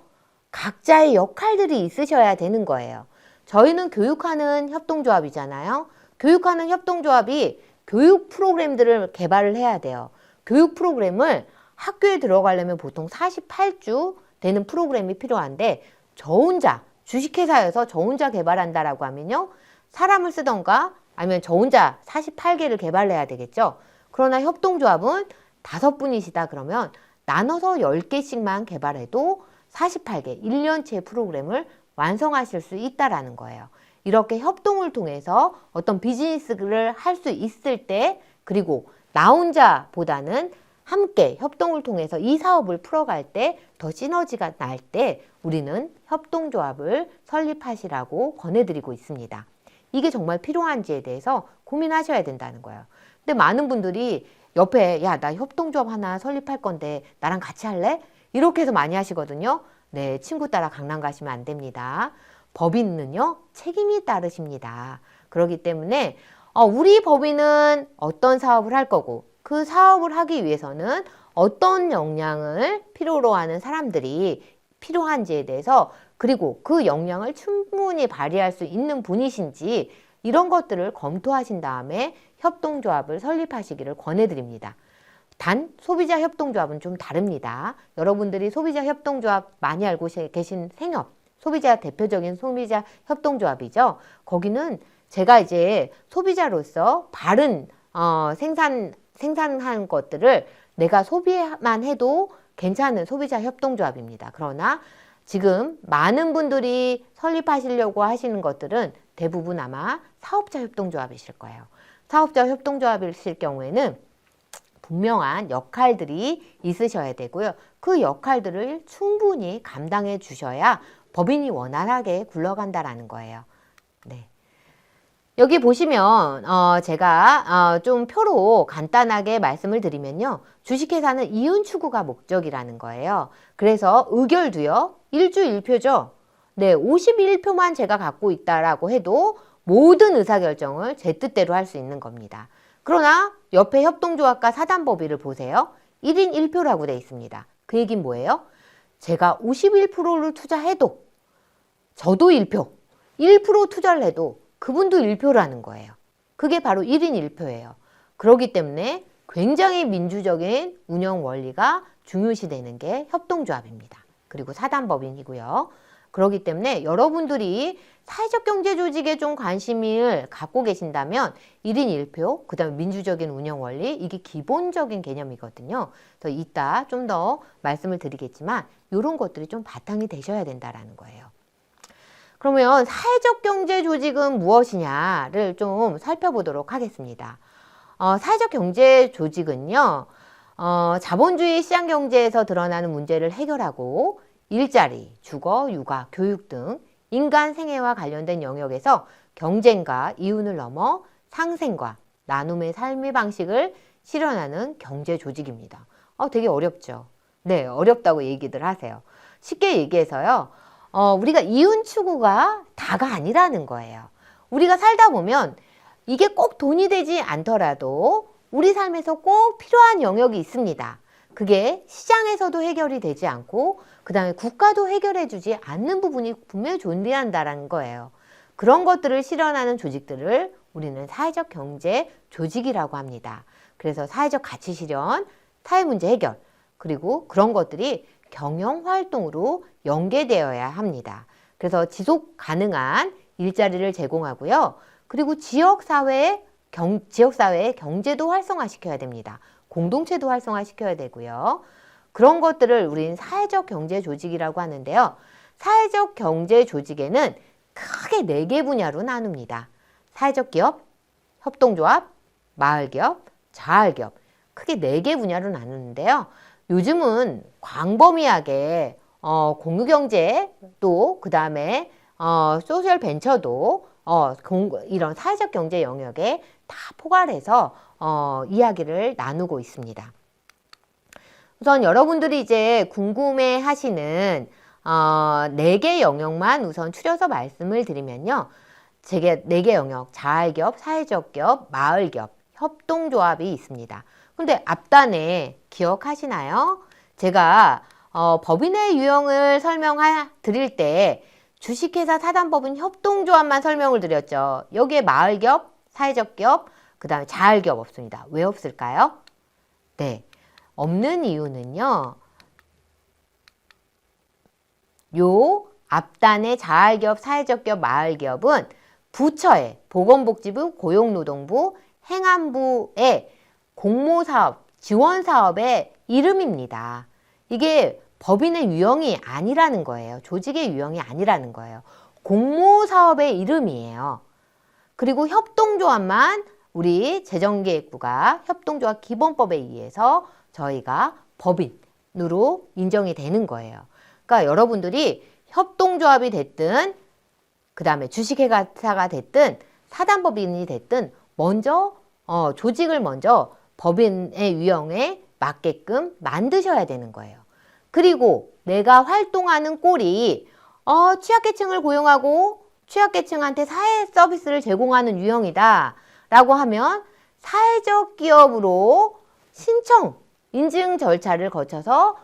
각자의 역할들이 있으셔야 되는 거예요. 저희는 교육하는 협동조합이잖아요. 교육하는 협동조합이 교육 프로그램들을 개발을 해야 돼요. 교육 프로그램을 학교에 들어가려면 보통 48주 되는 프로그램이 필요한데 저 혼자 주식회사여서 저 혼자 개발한다라고 하면요. 사람을 쓰던가 아니면 저 혼자 48개를 개발해야 되겠죠. 그러나 협동조합은 5분이시다 그러면 나눠서 10개씩만 개발해도 48개, 1년치의 프로그램을 완성하실 수 있다라는 거예요. 이렇게 협동을 통해서 어떤 비즈니스를 할 수 있을 때 그리고 나 혼자보다는 함께 협동을 통해서 이 사업을 풀어갈 때 더 시너지가 날 때 우리는 협동조합을 설립하시라고 권해드리고 있습니다. 이게 정말 필요한지에 대해서 고민하셔야 된다는 거예요. 근데 많은 분들이 옆에 야, 나 협동조합 하나 설립할 건데 나랑 같이 할래? 이렇게 해서 많이 하시거든요. 네, 친구 따라 강남 가시면 안 됩니다. 법인은요, 책임이 따르십니다. 그렇기 때문에 우리 법인은 어떤 사업을 할 거고 그 사업을 하기 위해서는 어떤 역량을 필요로 하는 사람들이 필요한지에 대해서 그리고 그 역량을 충분히 발휘할 수 있는 분이신지 이런 것들을 검토하신 다음에 협동조합을 설립하시기를 권해드립니다. 단 소비자 협동조합은 좀 다릅니다. 여러분들이 소비자 협동조합 많이 알고 계신 생협, 소비자 대표적인 소비자 협동조합이죠. 거기는 제가 이제 소비자로서 바른 생산한 것들을 내가 소비만 해도 괜찮은 소비자 협동조합입니다. 그러나 지금 많은 분들이 설립하시려고 하시는 것들은 대부분 아마 사업자 협동조합이실 거예요. 사업자 협동조합이실 경우에는 분명한 역할들이 있으셔야 되고요. 그 역할들을 충분히 감당해 주셔야 법인이 원활하게 굴러간다라는 거예요. 네. 여기 보시면 제가 좀 표로 간단하게 말씀을 드리면요. 주식회사는 이윤 추구가 목적이라는 거예요. 그래서 의결도요. 1주 1표죠. 네, 51표만 제가 갖고 있다라고 해도 모든 의사결정을 제 뜻대로 할 수 있는 겁니다. 그러나 옆에 협동조합과 사단법인을 보세요. 1인 1표라고 되어 있습니다. 그 얘기는 뭐예요? 제가 51%를 투자해도 저도 1표, 1% 투자를 해도 그분도 1표라는 거예요. 그게 바로 1인 1표예요. 그렇기 때문에 굉장히 민주적인 운영 원리가 중요시되는 게 협동조합입니다. 그리고 사단법인이고요. 그렇기 때문에 여러분들이 사회적 경제 조직에 좀 관심을 갖고 계신다면 1인 1표, 그 다음에 민주적인 운영 원리, 이게 기본적인 개념이거든요. 그래서 이따 좀 더 말씀을 드리겠지만 이런 것들이 좀 바탕이 되셔야 된다는 거예요. 그러면 사회적 경제 조직은 무엇이냐를 좀 살펴보도록 하겠습니다. 사회적 경제 조직은요, 자본주의 시장 경제에서 드러나는 문제를 해결하고 일자리, 주거, 육아, 교육 등 인간 생애와 관련된 영역에서 경쟁과 이윤을 넘어 상생과 나눔의 삶의 방식을 실현하는 경제 조직입니다. 되게 어렵죠? 네, 어렵다고 얘기들 하세요. 쉽게 얘기해서요. 우리가 이윤 추구가 다가 아니라는 거예요. 우리가 살다 보면 이게 꼭 돈이 되지 않더라도 우리 삶에서 꼭 필요한 영역이 있습니다. 그게 시장에서도 해결이 되지 않고 그 다음에 국가도 해결해 주지 않는 부분이 분명히 존재한다는 거예요. 그런 것들을 실현하는 조직들을 우리는 사회적 경제 조직이라고 합니다. 그래서 사회적 가치 실현, 사회 문제 해결, 그리고 그런 것들이 경영 활동으로 연계되어야 합니다. 그래서 지속 가능한 일자리를 제공하고요. 그리고 지역사회의 경제도 활성화시켜야 됩니다. 공동체도 활성화시켜야 되고요. 그런 것들을 우리는 사회적 경제 조직이라고 하는데요. 사회적 경제 조직에는 크게 4개 분야로 나눕니다. 사회적 기업, 협동조합, 마을기업, 자활기업. 크게 4개 분야로 나누는데요. 요즘은 광범위하게 공유경제 또 그 다음에 소셜 벤처도 이런 사회적 경제 영역에 다 포괄해서 이야기를 나누고 있습니다. 우선 여러분들이 이제 궁금해 하시는 4개 영역만 우선 추려서 말씀을 드리면요. 제가 4개 영역, 자활기업, 사회적 기업, 마을기업, 협동조합이 있습니다. 근데 앞단에 기억하시나요? 제가 법인의 유형을 드릴 때 주식회사 사단법인 협동조합만 설명을 드렸죠. 여기에 마을기업, 사회적 기업, 그 다음에 자활기업 없습니다. 왜 없을까요? 네, 없는 이유는요. 요 앞단의 자활기업, 사회적 기업, 마을기업은 부처의 보건복지부, 고용노동부, 행안부의 공모사업, 지원사업의 이름입니다. 이게 법인의 유형이 아니라는 거예요. 조직의 유형이 아니라는 거예요. 공모사업의 이름이에요. 그리고 협동조합만 우리 재정기획부가 협동조합 기본법에 의해서 저희가 법인으로 인정이 되는 거예요. 그러니까 여러분들이 협동조합이 됐든 그 다음에 주식회사가 됐든 사단법인이 됐든 먼저 조직을 먼저 법인의 유형에 맞게끔 만드셔야 되는 거예요. 그리고 내가 활동하는 꼴이 취약계층을 고용하고 취약계층한테 사회 서비스를 제공하는 유형이다 라고 하면 사회적 기업으로 신청, 인증 절차를 거쳐서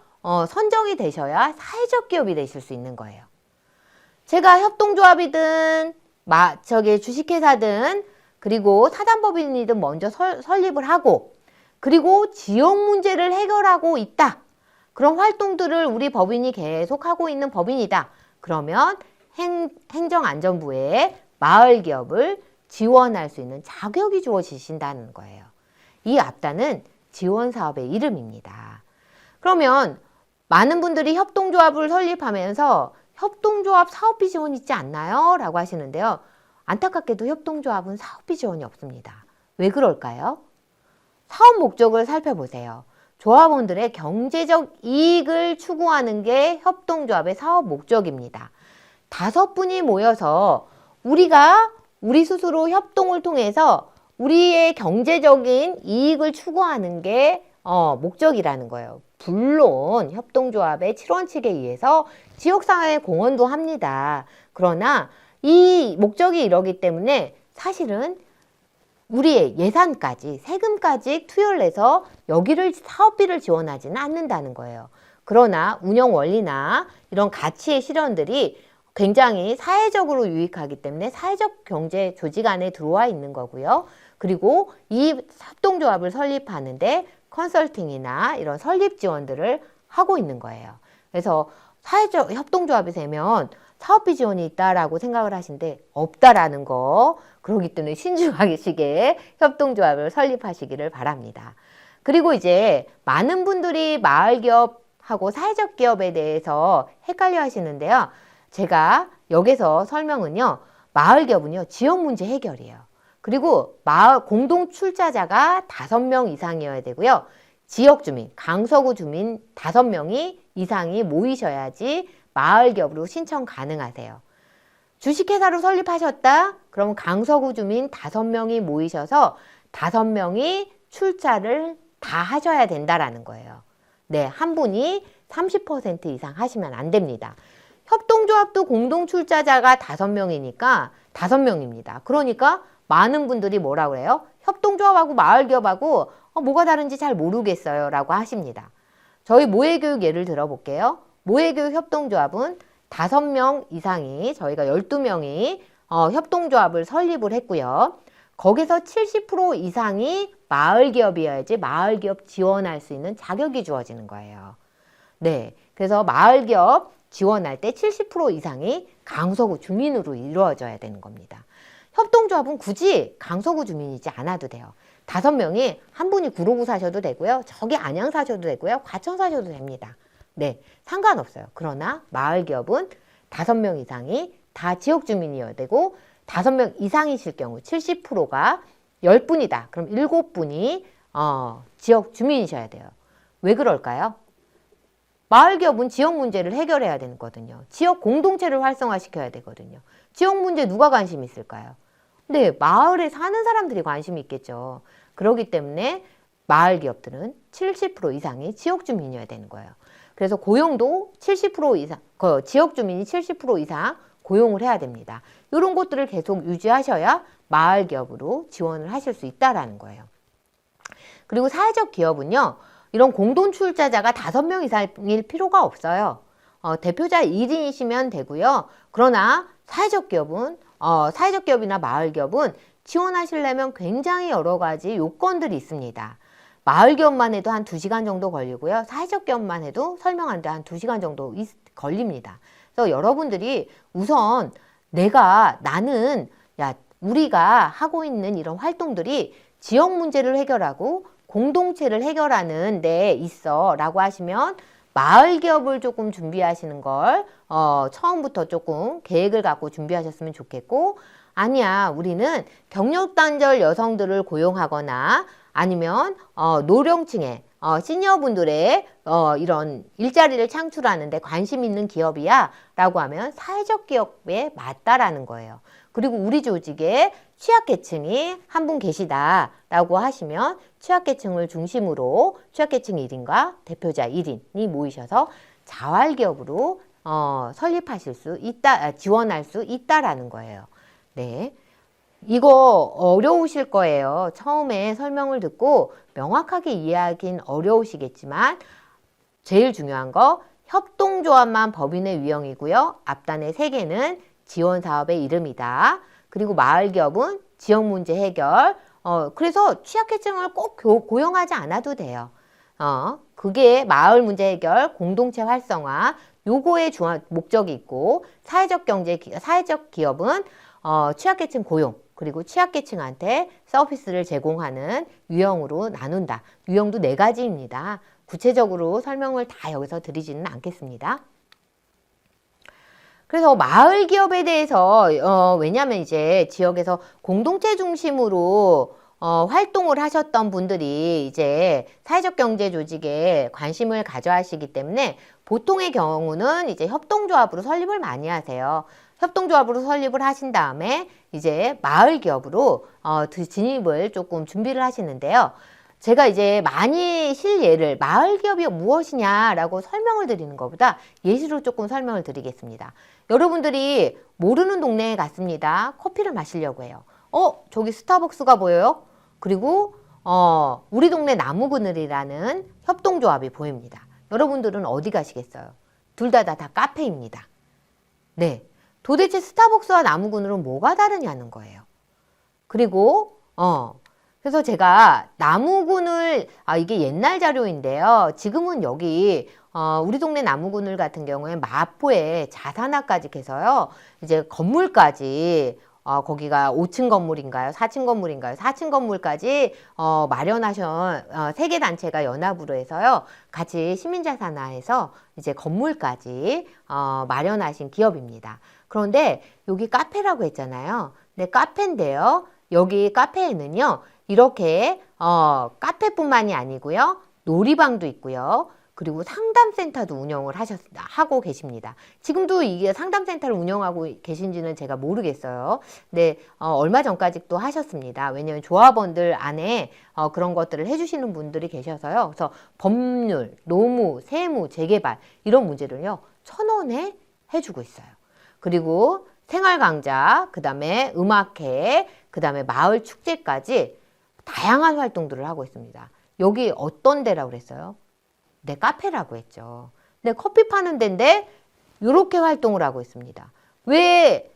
선정이 되셔야 사회적 기업이 되실 수 있는 거예요. 제가 협동조합이든 주식회사든 그리고 사단법인이든 먼저 설립을 하고 그리고 지역 문제를 해결하고 있다. 그런 활동들을 우리 법인이 계속하고 있는 법인이다. 그러면 행정안전부에 마을기업을 지원할 수 있는 자격이 주어지신다는 거예요. 이 앞단은 지원사업의 이름입니다. 그러면 많은 분들이 협동조합을 설립하면서 협동조합 사업비 지원 있지 않나요? 라고 하시는데요. 안타깝게도 협동조합은 사업비 지원이 없습니다. 왜 그럴까요? 사업 목적을 살펴보세요. 조합원들의 경제적 이익을 추구하는 게 협동조합의 사업 목적입니다. 5분이 모여서 우리 스스로 협동을 통해서 우리의 경제적인 이익을 추구하는 게 목적이라는 거예요. 물론 협동조합의 7원칙에 의해서 지역사회 공헌도 합니다. 그러나 이 목적이 이러기 때문에 사실은 우리의 예산까지 세금까지 투여를 해서 여기를 사업비를 지원하지는 않는다는 거예요. 그러나 운영 원리나 이런 가치의 실현들이 굉장히 사회적으로 유익하기 때문에 사회적 경제 조직 안에 들어와 있는 거고요. 그리고 이 협동조합을 설립하는데 컨설팅이나 이런 설립 지원들을 하고 있는 거예요. 그래서 사회적 협동조합이 되면 사업비 지원이 있다라고 생각을 하시는데 없다라는 거, 그렇기 때문에 신중하게 협동조합을 설립하시기를 바랍니다. 그리고 이제 많은 분들이 마을기업하고 사회적 기업에 대해서 헷갈려 하시는데요. 제가 여기서 설명은요. 마을기업은요. 지역문제 해결이에요. 그리고 마을 공동 출자자가 5명 이상이어야 되고요. 지역주민, 강서구 주민 5명이 이상이 모이셔야지 마을기업으로 신청 가능하세요. 주식회사로 설립하셨다? 그럼 강서구 주민 5명이 모이셔서 5명이 출자를 다 하셔야 된다라는 거예요. 네, 한 분이 30% 이상 하시면 안 됩니다. 협동조합도 공동 출자자가 5명이니까 5명입니다. 그러니까 많은 분들이 뭐라고 해요? 협동조합하고 마을기업하고 뭐가 다른지 잘 모르겠어요 라고 하십니다. 저희 모해교육 예를 들어볼게요. 모해교육 협동조합은 5명 이상이, 저희가 12명이 협동조합을 설립을 했고요. 거기서 70% 이상이 마을기업이어야지 마을기업 지원할 수 있는 자격이 주어지는 거예요. 네, 그래서 마을기업 지원할 때 70% 이상이 강서구 주민으로 이루어져야 되는 겁니다. 협동조합은 굳이 강서구 주민이지 않아도 돼요. 5명이 한 분이 구로구 사셔도 되고요. 저기 안양 사셔도 되고요. 과천 사셔도 됩니다. 네, 상관없어요. 그러나 마을기업은 5명 이상이 다 지역 주민이어야 되고 5명 이상이실 경우 70%가 10분이다. 그럼 7분이 지역 주민이셔야 돼요. 왜 그럴까요? 마을기업은 지역 문제를 해결해야 되거든요. 지역 공동체를 활성화시켜야 되거든요. 지역 문제 누가 관심 있을까요? 네, 마을에 사는 사람들이 관심이 있겠죠. 그렇기 때문에 마을기업들은 70% 이상이 지역 주민이어야 되는 거예요. 그래서 고용도 70% 이상, 지역 주민이 70% 이상 고용을 해야 됩니다. 이런 것들을 계속 유지하셔야 마을기업으로 지원을 하실 수 있다라는 거예요. 그리고 사회적 기업은요, 이런 공동 출자자가 5명 이상일 필요가 없어요. 대표자 1인이시면 되고요. 그러나 사회적 기업은, 사회적 기업이나 마을기업은 지원하시려면 굉장히 여러 가지 요건들이 있습니다. 마을기업만 해도 한 2시간 정도 걸리고요. 사회적 기업만 해도 설명하는데 한 2시간 정도 걸립니다. 그래서 여러분들이 우선 우리가 하고 있는 이런 활동들이 지역 문제를 해결하고 공동체를 해결하는 데 있어 라고 하시면 마을기업을 조금 준비하시는 걸 처음부터 조금 계획을 갖고 준비하셨으면 좋겠고, 아니야, 우리는 경력단절 여성들을 고용하거나 아니면 노령층에 시니어분들의 이런 일자리를 창출하는데 관심 있는 기업이야 라고 하면 사회적 기업에 맞다라는 거예요. 그리고 우리 조직에 취약계층이 한 분 계시다 라고 하시면 취약계층을 중심으로 취약계층 1인과 대표자 1인이 모이셔서 자활기업으로 설립하실 수 있다, 지원할 수 있다라는 거예요. 네. 이거 어려우실 거예요. 처음에 설명을 듣고 명확하게 이해하긴 어려우시겠지만 제일 중요한 거 협동조합만 법인의 유형이고요. 앞단의 3개는 지원사업의 이름이다. 그리고 마을기업은 지역문제 해결. 그래서 취약계층을 꼭 고용하지 않아도 돼요. 그게 마을 문제 해결, 공동체 활성화, 요거의 목적이 있고 사회적 기업은 취약계층 고용, 그리고 취약계층한테 서비스를 제공하는 유형으로 나눈다. 유형도 4가지입니다. 구체적으로 설명을 다 여기서 드리지는 않겠습니다. 그래서 마을 기업에 대해서 왜냐하면 이제 지역에서 공동체 중심으로 활동을 하셨던 분들이 이제 사회적 경제 조직에 관심을 가져 하시기 때문에 보통의 경우는 이제 협동조합으로 설립을 많이 하세요. 협동조합으로 설립을 하신 다음에 이제 마을 기업으로 진입을 조금 준비를 하시는데요. 제가 이제 많이 실예를 마을 기업이 무엇이냐라고 설명을 드리는 것보다 예시로 조금 설명을 드리겠습니다. 여러분들이 모르는 동네에 갔습니다. 커피를 마시려고 해요. 저기 스타벅스가 보여요? 그리고 우리 동네 나무그늘이라는 협동조합이 보입니다. 여러분들은 어디 가시겠어요? 둘 다 카페입니다. 네, 도대체 스타벅스와 나무그늘은 뭐가 다르냐는 거예요. 그리고 그래서 제가 나무그늘, 이게 옛날 자료인데요. 지금은 여기 우리 동네 나무그늘 같은 경우에 마포에 자산화까지 해서요. 이제 건물까지 거기가 5층 건물인가요? 4층 건물인가요? 4층 건물까지 마련하신 세 개 단체가 연합으로 해서요. 같이 시민자산화해서 이제 건물까지 마련하신 기업입니다. 그런데 여기 카페라고 했잖아요. 네, 카페인데요. 여기 카페에는요. 이렇게 카페뿐만이 아니고요. 놀이방도 있고요. 그리고 상담센터도 운영을 하고 계십니다. 지금도 이게 상담센터를 운영하고 계신지는 제가 모르겠어요. 근데 얼마 전까지 또 하셨습니다. 왜냐하면 조합원들 안에 그런 것들을 해주시는 분들이 계셔서요. 그래서 법률, 노무, 세무, 재개발 이런 문제를요. 1,000원에 해주고 있어요. 그리고 생활강좌, 그 다음에 음악회, 그 다음에 마을 축제까지 다양한 활동들을 하고 있습니다. 여기 어떤 데라고 그랬어요? 네, 카페라고 했죠. 네, 커피 파는 데인데 이렇게 활동을 하고 있습니다. 왜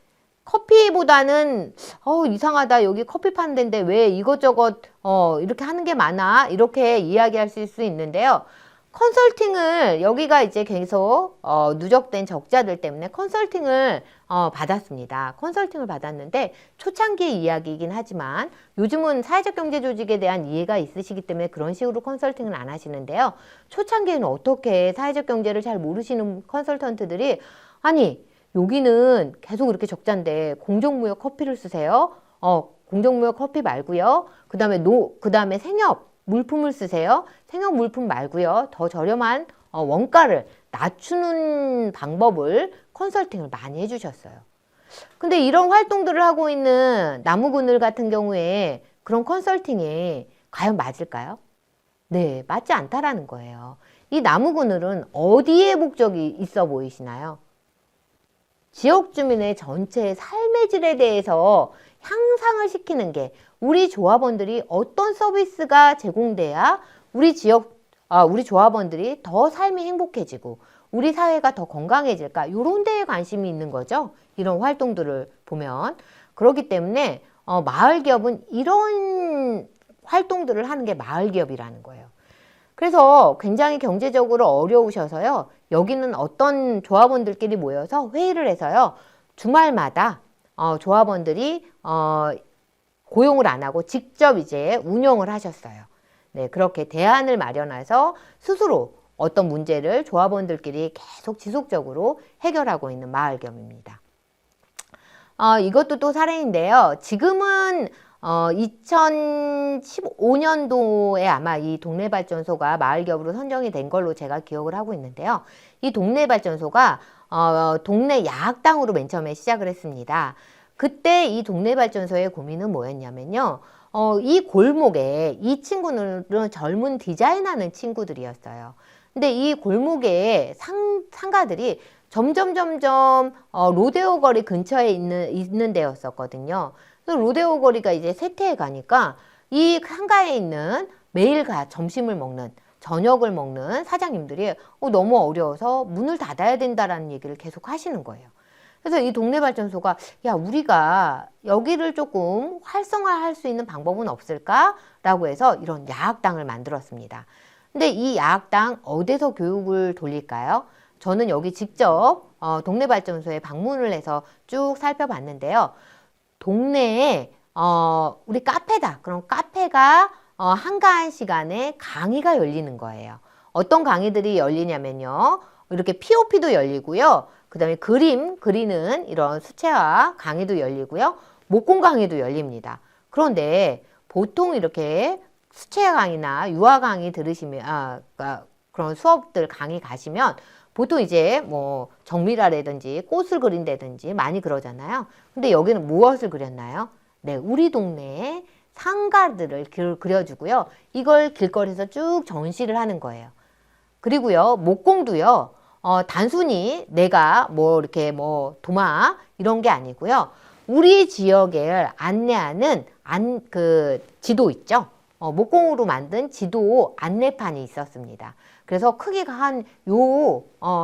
커피보다는 이상하다. 여기 커피 파는 데인데 왜 이것저것 이렇게 하는 게 많아? 이렇게 이야기할 수 있는데요. 컨설팅을 여기가 이제 계속 누적된 적자들 때문에 컨설팅을 받았습니다. 컨설팅을 받았는데 초창기의 이야기이긴 하지만 요즘은 사회적 경제 조직에 대한 이해가 있으시기 때문에 그런 식으로 컨설팅을 안 하시는데요. 초창기에는 어떻게 사회적 경제를 잘 모르시는 컨설턴트들이 아니 여기는 계속 이렇게 적자인데 공정무역 커피를 쓰세요. 공정무역 커피 말고요. 그다음에 생협 물품을 쓰세요. 생협 물품 말고요. 더 저렴한 원가를 낮추는 방법을 컨설팅을 많이 해주셨어요. 근데 이런 활동들을 하고 있는 나무그늘 같은 경우에 그런 컨설팅이 과연 맞을까요? 네, 맞지 않다라는 거예요. 이 나무그늘은 어디에 목적이 있어 보이시나요? 지역 주민의 전체 삶의 질에 대해서 향상을 시키는 게 우리 조합원들이 어떤 서비스가 제공돼야 우리 조합원들이 더 삶이 행복해지고 우리 사회가 더 건강해질까? 이런 데에 관심이 있는 거죠. 이런 활동들을 보면. 그렇기 때문에 마을기업은 이런 활동들을 하는 게 마을기업이라는 거예요. 그래서 굉장히 경제적으로 어려우셔서요. 여기는 어떤 조합원들끼리 모여서 회의를 해서요. 주말마다 조합원들이 고용을 안 하고 직접 이제 운영을 하셨어요. 네, 그렇게 대안을 마련해서 스스로 어떤 문제를 조합원들끼리 계속 지속적으로 해결하고 있는 마을기업입니다. 이것도 또 사례인데요. 지금은 2015년도에 아마 이 동네발전소가 마을기업으로 선정이 된 걸로 제가 기억을 하고 있는데요. 이 동네발전소가 동네 야학당으로 맨 처음에 시작을 했습니다. 그때 이 동네발전소의 고민은 뭐였냐면요. 이 골목에 이 친구들은 젊은 디자인하는 친구들이었어요. 근데 이 골목에 상가들이 점점 로데오 거리 근처에 있는 데였었거든요. 그래서 로데오 거리가 이제 쇠퇴해 가니까 이 상가에 있는 매일 점심을 먹는 저녁을 먹는 사장님들이 너무 어려워서 문을 닫아야 된다라는 얘기를 계속 하시는 거예요. 그래서 이 동네발전소가 야, 우리가 여기를 조금 활성화할 수 있는 방법은 없을까? 라고 해서 이런 야학당을 만들었습니다. 근데 이 야학당 어디서 교육을 돌릴까요? 저는 여기 직접 동네발전소에 방문을 해서 쭉 살펴봤는데요. 동네에 우리 카페다. 그럼 카페가 한가한 시간에 강의가 열리는 거예요. 어떤 강의들이 열리냐면요. 이렇게 POP도 열리고요. 그 다음에 그리는 이런 수채화 강의도 열리고요. 목공 강의도 열립니다. 그런데 보통 이렇게 수채화 강의나 유화 강의 들으시면, 그런 수업들 강의 가시면 보통 이제 뭐 정미라라든지 꽃을 그린다든지 많이 그러잖아요. 근데 여기는 무엇을 그렸나요? 네, 우리 동네에 상가들을 그려주고요. 이걸 길거리에서 쭉 전시를 하는 거예요. 그리고요, 목공도요, 단순히 내가 뭐 이렇게 뭐 도마 이런 게 아니고요. 우리 지역을 안내하는 그 지도 있죠. 목공으로 만든 지도 안내판이 있었습니다. 그래서 크기가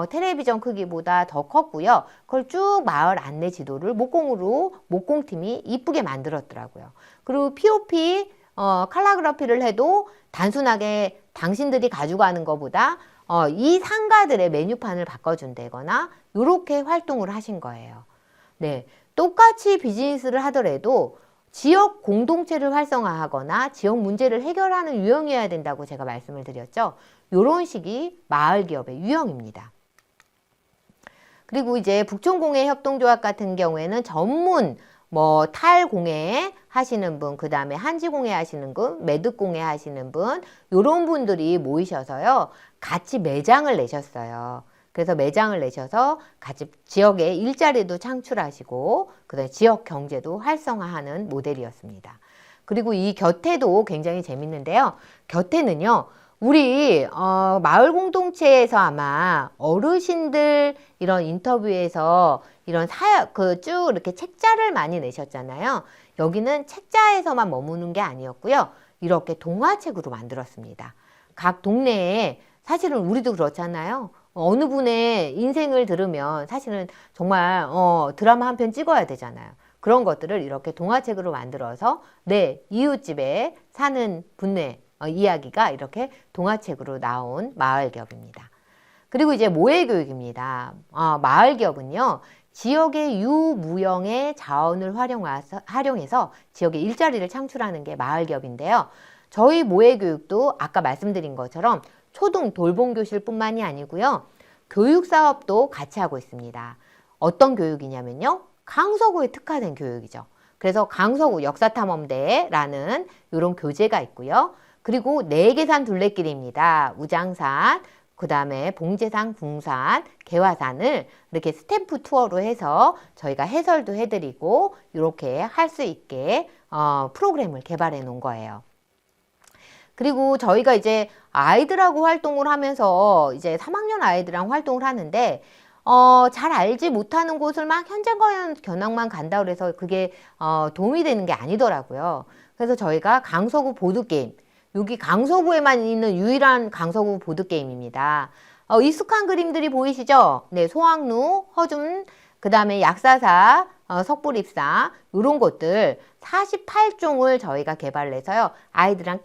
텔레비전 크기보다 더 컸고요. 그걸 쭉 마을 안내 지도를 목공팀이 이쁘게 만들었더라고요. 그리고 POP, 칼라그라피를 해도 단순하게 당신들이 가져가는 것보다 이 상가들의 메뉴판을 바꿔준다거나 이렇게 활동을 하신 거예요. 네, 똑같이 비즈니스를 하더라도 지역 공동체를 활성화하거나 지역 문제를 해결하는 유형이어야 된다고 제가 말씀을 드렸죠. 이런 식이 마을기업의 유형입니다. 그리고 이제 북촌공예 협동조합 같은 경우에는 전문 뭐 탈공예 하시는 분, 그 다음에 한지공예 하시는 분, 매듭공예 하시는 분, 이런 분들이 모이셔서요, 같이 매장을 내셨어요. 그래서 매장을 내셔서 같이 지역에 일자리도 창출하시고, 그 다음에 지역 경제도 활성화하는 모델이었습니다. 그리고 이 곁에도 굉장히 재밌는데요. 곁에는요, 우리 마을 공동체에서 아마 어르신들 이런 인터뷰에서 이런 쭉 이렇게 책자를 많이 내셨잖아요. 여기는 책자에서만 머무는 게 아니었고요. 이렇게 동화책으로 만들었습니다. 각 동네에 사실은 우리도 그렇잖아요. 어느 분의 인생을 들으면 사실은 정말 드라마 한 편 찍어야 되잖아요. 그런 것들을 이렇게 동화책으로 만들어서 내 이웃집에 사는 분의 이야기가 이렇게 동화책으로 나온 마을기업입니다. 그리고 이제 모해교육입니다. 마을기업은요, 지역의 유무형의 자원을 활용해서 지역의 일자리를 창출하는 게 마을기업인데요. 저희 모해교육도 아까 말씀드린 것처럼 초등 돌봄교실뿐만이 아니고요. 교육사업도 같이 하고 있습니다. 어떤 교육이냐면요. 강서구에 특화된 교육이죠. 그래서 강서구 역사탐험대라는 이런 교재가 있고요. 그리고 내계산 둘레길입니다. 우장산, 그 다음에 봉제산, 궁산, 개화산을 이렇게 스탬프 투어로 해서 저희가 해설도 해드리고 이렇게 할 수 있게 프로그램을 개발해 놓은 거예요. 그리고 저희가 이제 아이들하고 활동을 하면서 이제 3학년 아이들이랑 활동을 하는데 잘 알지 못하는 곳을 막 현장 견학만 간다 그래서 그게 도움이 되는 게 아니더라고요. 그래서 저희가 강서구 보드게임, 여기 강서구에만 있는 유일한 강서구 보드게임입니다. 익숙한 그림들이 보이시죠? 네, 소학루, 허준, 그 다음에 약사사, 석불입사 이런 것들 48종을 저희가 개발해서요. 아이들이랑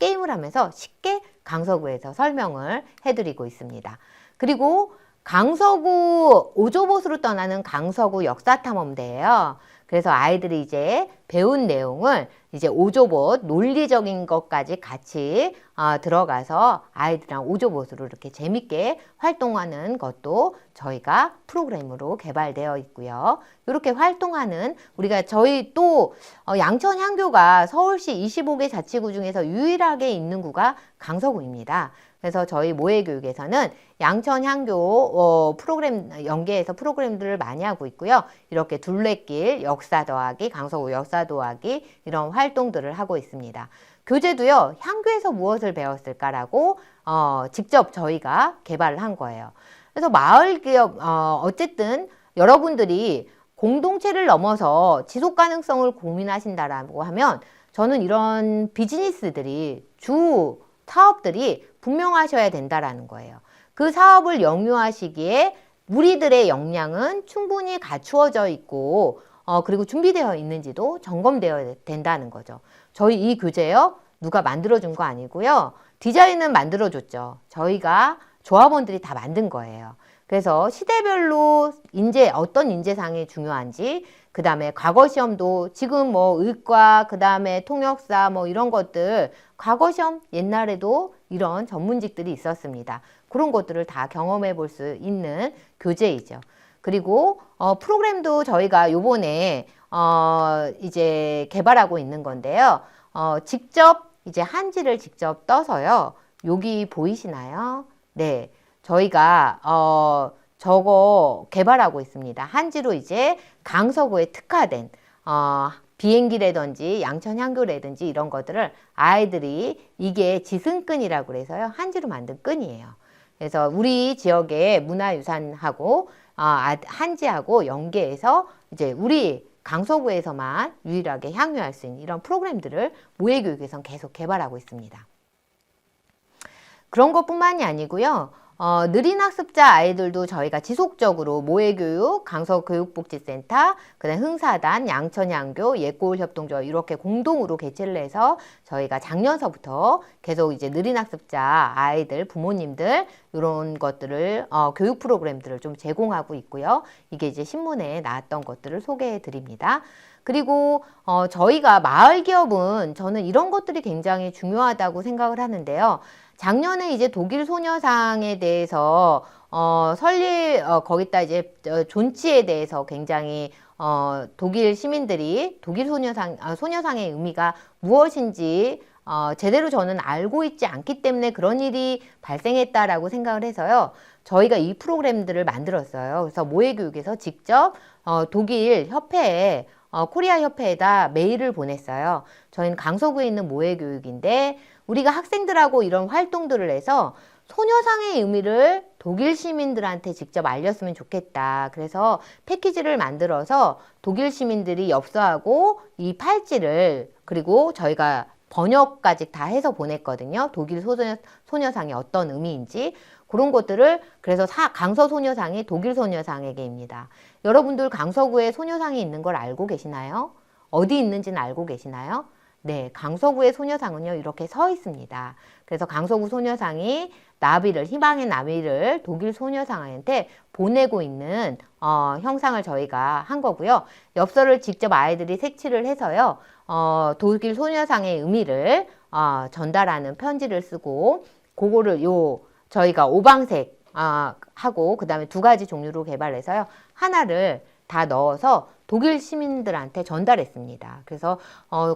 게임을 하면서 쉽게 강서구에서 설명을 해드리고 있습니다. 그리고 강서구 오조봇으로 떠나는 강서구 역사탐험대예요. 그래서 아이들이 이제 배운 내용을 이제 오조봇 논리적인 것까지 같이 들어가서 아이들이랑 오조봇으로 이렇게 재밌게 활동하는 것도 저희가 프로그램으로 개발되어 있고요. 이렇게 활동하는 우리가 저희 또 양천향교가 서울시 25개 자치구 중에서 유일하게 있는 구가 강서구입니다. 그래서 저희 모해교육에서는 양천향교 프로그램 연계해서 프로그램들을 많이 하고 있고요. 이렇게 둘레길 역사 더하기, 강서구 역사 더하기 이런 활동들을 하고 있습니다. 교재도요. 향교에서 무엇을 배웠을까라고 직접 저희가 개발을 한 거예요. 그래서 마을기업 어쨌든 여러분들이 공동체를 넘어서 지속 가능성을 고민하신다라고 하면 저는 이런 비즈니스들이 주 사업들이 분명하셔야 된다라는 거예요. 그 사업을 영유하시기에 우리들의 역량은 충분히 갖추어져 있고 그리고 준비되어 있는지도 점검되어야 된다는 거죠. 저희 이 교재요. 누가 만들어준 거 아니고요. 디자인은 만들어줬죠. 저희가 조합원들이 다 만든 거예요. 그래서 시대별로 어떤 인재상이 중요한지, 그 다음에 과거 시험도 지금 뭐 의과, 그 다음에 통역사 뭐 이런 것들, 과거 시험 옛날에도 이런 전문직들이 있었습니다. 그런 것들을 다 경험해 볼 수 있는 교재이죠. 그리고 프로그램도 저희가 요번에 이제 개발하고 있는 건데요. 직접 이제 한지를 직접 떠서요. 여기 보이시나요? 네. 저희가 저거 개발하고 있습니다. 한지로 이제 강서구에 특화된 비행기라든지 양천향교라든지 이런 것들을 아이들이 이게 지승끈이라고 그래서요. 한지로 만든 끈이에요. 그래서 우리 지역의 문화유산하고 한지하고 연계해서 이제 우리 강서구에서만 유일하게 향유할 수 있는 이런 프로그램들을 모해교육에선 계속 개발하고 있습니다. 그런 것뿐만이 아니고요. 느린 학습자 아이들도 저희가 지속적으로 모해교육, 강서교육복지센터, 그다음 흥사단, 양천향교, 옛고을협동조합 이렇게 공동으로 개최를 해서 저희가 작년서부터 계속 이제 느린 학습자 아이들, 부모님들 이런 것들을 교육 프로그램들을 좀 제공하고 있고요. 이게 이제 신문에 나왔던 것들을 소개해 드립니다. 그리고 저희가 마을기업은 저는 이런 것들이 굉장히 중요하다고 생각을 하는데요. 작년에 이제 독일 소녀상에 대해서 거기다 이제 존치에 대해서 굉장히 독일 시민들이 독일 소녀상의 의미가 무엇인지 제대로 저는 알고 있지 않기 때문에 그런 일이 발생했다라고 생각을 해서요. 저희가 이 프로그램들을 만들었어요. 그래서 모해교육에서 직접 독일 협회에 코리아 협회에다 메일을 보냈어요. 저희는 강서구에 있는 모해교육인데 우리가 학생들하고 이런 활동들을 해서 소녀상의 의미를 독일 시민들한테 직접 알렸으면 좋겠다. 그래서 패키지를 만들어서 독일 시민들이 엽서하고 이 팔찌를 그리고 저희가 번역까지 다 해서 보냈거든요. 독일 소녀상이 어떤 의미인지 그런 것들을 그래서 강서 소녀상이 독일 소녀상에게입니다. 여러분들 강서구에 소녀상이 있는 걸 알고 계시나요? 어디 있는지는 알고 계시나요? 네, 강서구의 소녀상은요, 이렇게 서 있습니다. 그래서 강서구 소녀상이 희망의 나비를 독일 소녀상한테 보내고 있는 형상을 저희가 한 거고요. 엽서를 직접 아이들이 색칠을 해서요, 독일 소녀상의 의미를 전달하는 편지를 쓰고, 그거를 저희가 오방색 하고 그 다음에 2가지 종류로 개발해서요, 하나를 다 넣어서 독일 시민들한테 전달했습니다. 그래서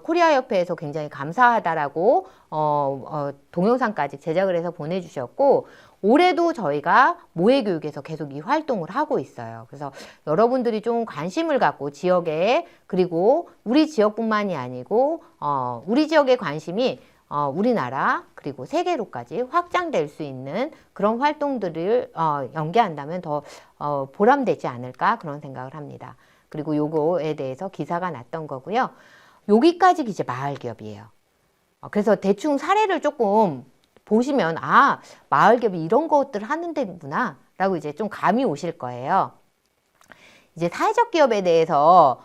코리아 협회에서 굉장히 감사하다라고 동영상까지 제작을 해서 보내주셨고 올해도 저희가 모해교육에서 계속 이 활동을 하고 있어요. 그래서 여러분들이 좀 관심을 갖고 지역에 그리고 우리 지역뿐만이 아니고 우리 지역의 관심이 우리나라 그리고 세계로까지 확장될 수 있는 그런 활동들을 연계한다면 더 보람되지 않을까 그런 생각을 합니다. 그리고 요거에 대해서 기사가 났던 거고요. 여기까지 이제 마을기업이에요. 그래서 대충 사례를 조금 보시면 마을기업이 이런 것들을 하는 데구나 라고 이제 좀 감이 오실 거예요. 이제 사회적 기업에 대해서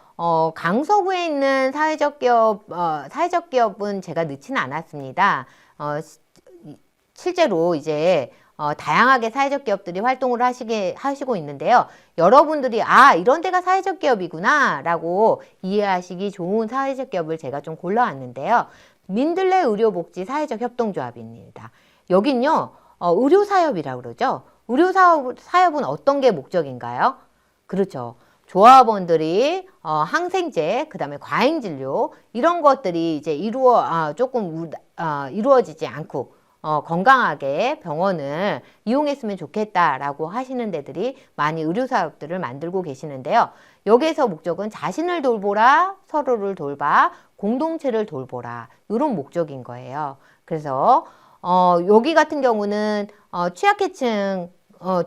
강서구에 있는 사회적 기업은 제가 넣지는 않았습니다. 실제로 이제 다양하게 사회적 기업들이 활동을 하시고 있는데요. 여러분들이 이런 데가 사회적 기업이구나 라고 이해하시기 좋은 사회적 기업을 제가 좀 골라왔는데요. 민들레 의료복지 사회적 협동조합입니다. 여긴요, 의료사업이라고 그러죠. 의료사업은 어떤 게 목적인가요? 그렇죠. 조합원들이 항생제, 그 다음에 과잉진료 이런 것들이 이제 이루어지지 않고 건강하게 병원을 이용했으면 좋겠다라고 하시는 데들이 많이 의료사업들을 만들고 계시는데요. 여기에서 목적은 자신을 돌보라, 서로를 돌봐, 공동체를 돌보라 이런 목적인 거예요. 그래서 여기 같은 경우는 취약계층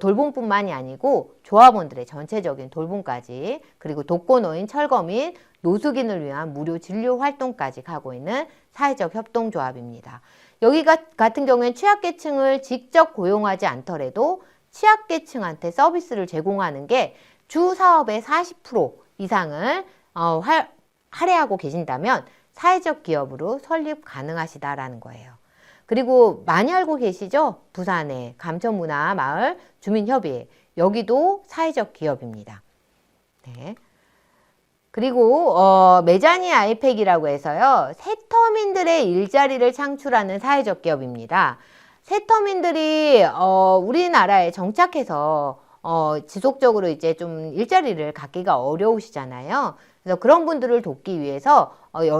돌봄뿐만이 아니고 조합원들의 전체적인 돌봄까지, 그리고 독거노인, 철거민, 노숙인을 위한 무료 진료 활동까지 하고 있는 사회적 협동조합입니다. 여기 같은 경우에는 취약계층을 직접 고용하지 않더라도 취약계층한테 서비스를 제공하는 게 주 사업의 40% 이상을 할애하고 계신다면 사회적 기업으로 설립 가능하시다라는 거예요. 그리고 많이 알고 계시죠? 부산의 감천문화마을 주민협의회, 여기도 사회적 기업입니다. 네. 그리고 메자니 아이팩이라고 해서요, 세터민들의 일자리를 창출하는 사회적 기업입니다. 세터민들이 우리나라에 정착해서 지속적으로 이제 좀 일자리를 갖기가 어려우시잖아요. 그래서 그런 분들을 돕기 위해서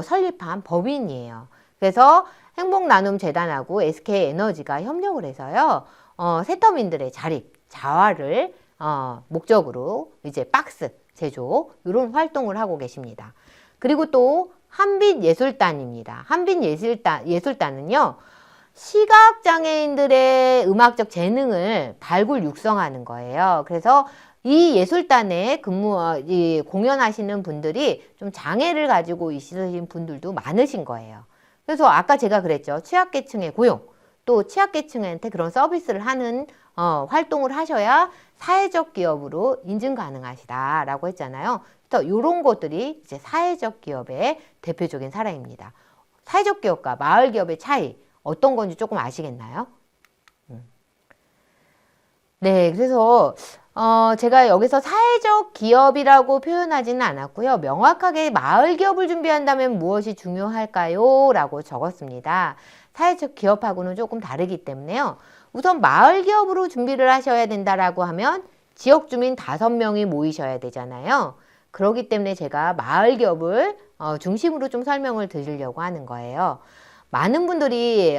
설립한 법인이에요. 그래서 행복나눔재단하고 SK에너지가 협력을 해서요, 세터민들의 자립, 자활을 목적으로 이제 박스 제조 이런 활동을 하고 계십니다. 그리고 또 한빛예술단입니다. 한빛예술단은요, 시각장애인들의 음악적 재능을 발굴 육성하는 거예요. 그래서 이 예술단에 공연하시는 분들이 좀 장애를 가지고 있으신 분들도 많으신 거예요. 그래서 아까 제가 그랬죠. 취약계층의 고용, 또 취약계층한테 그런 서비스를 하는 활동을 하셔야 사회적 기업으로 인증 가능하시다라고 했잖아요. 그래서 이런 것들이 이제 사회적 기업의 대표적인 사례입니다. 사회적 기업과 마을 기업의 차이 어떤 건지 조금 아시겠나요? 네, 그래서 제가 여기서 사회적 기업이라고 표현하지는 않았고요. 명확하게 마을 기업을 준비한다면 무엇이 중요할까요? 라고 적었습니다. 사회적 기업하고는 조금 다르기 때문에요. 우선 마을 기업으로 준비를 하셔야 된다라고 하면 지역 주민 5명이 모이셔야 되잖아요. 그렇기 때문에 제가 마을 기업을 중심으로 좀 설명을 드리려고 하는 거예요. 많은 분들이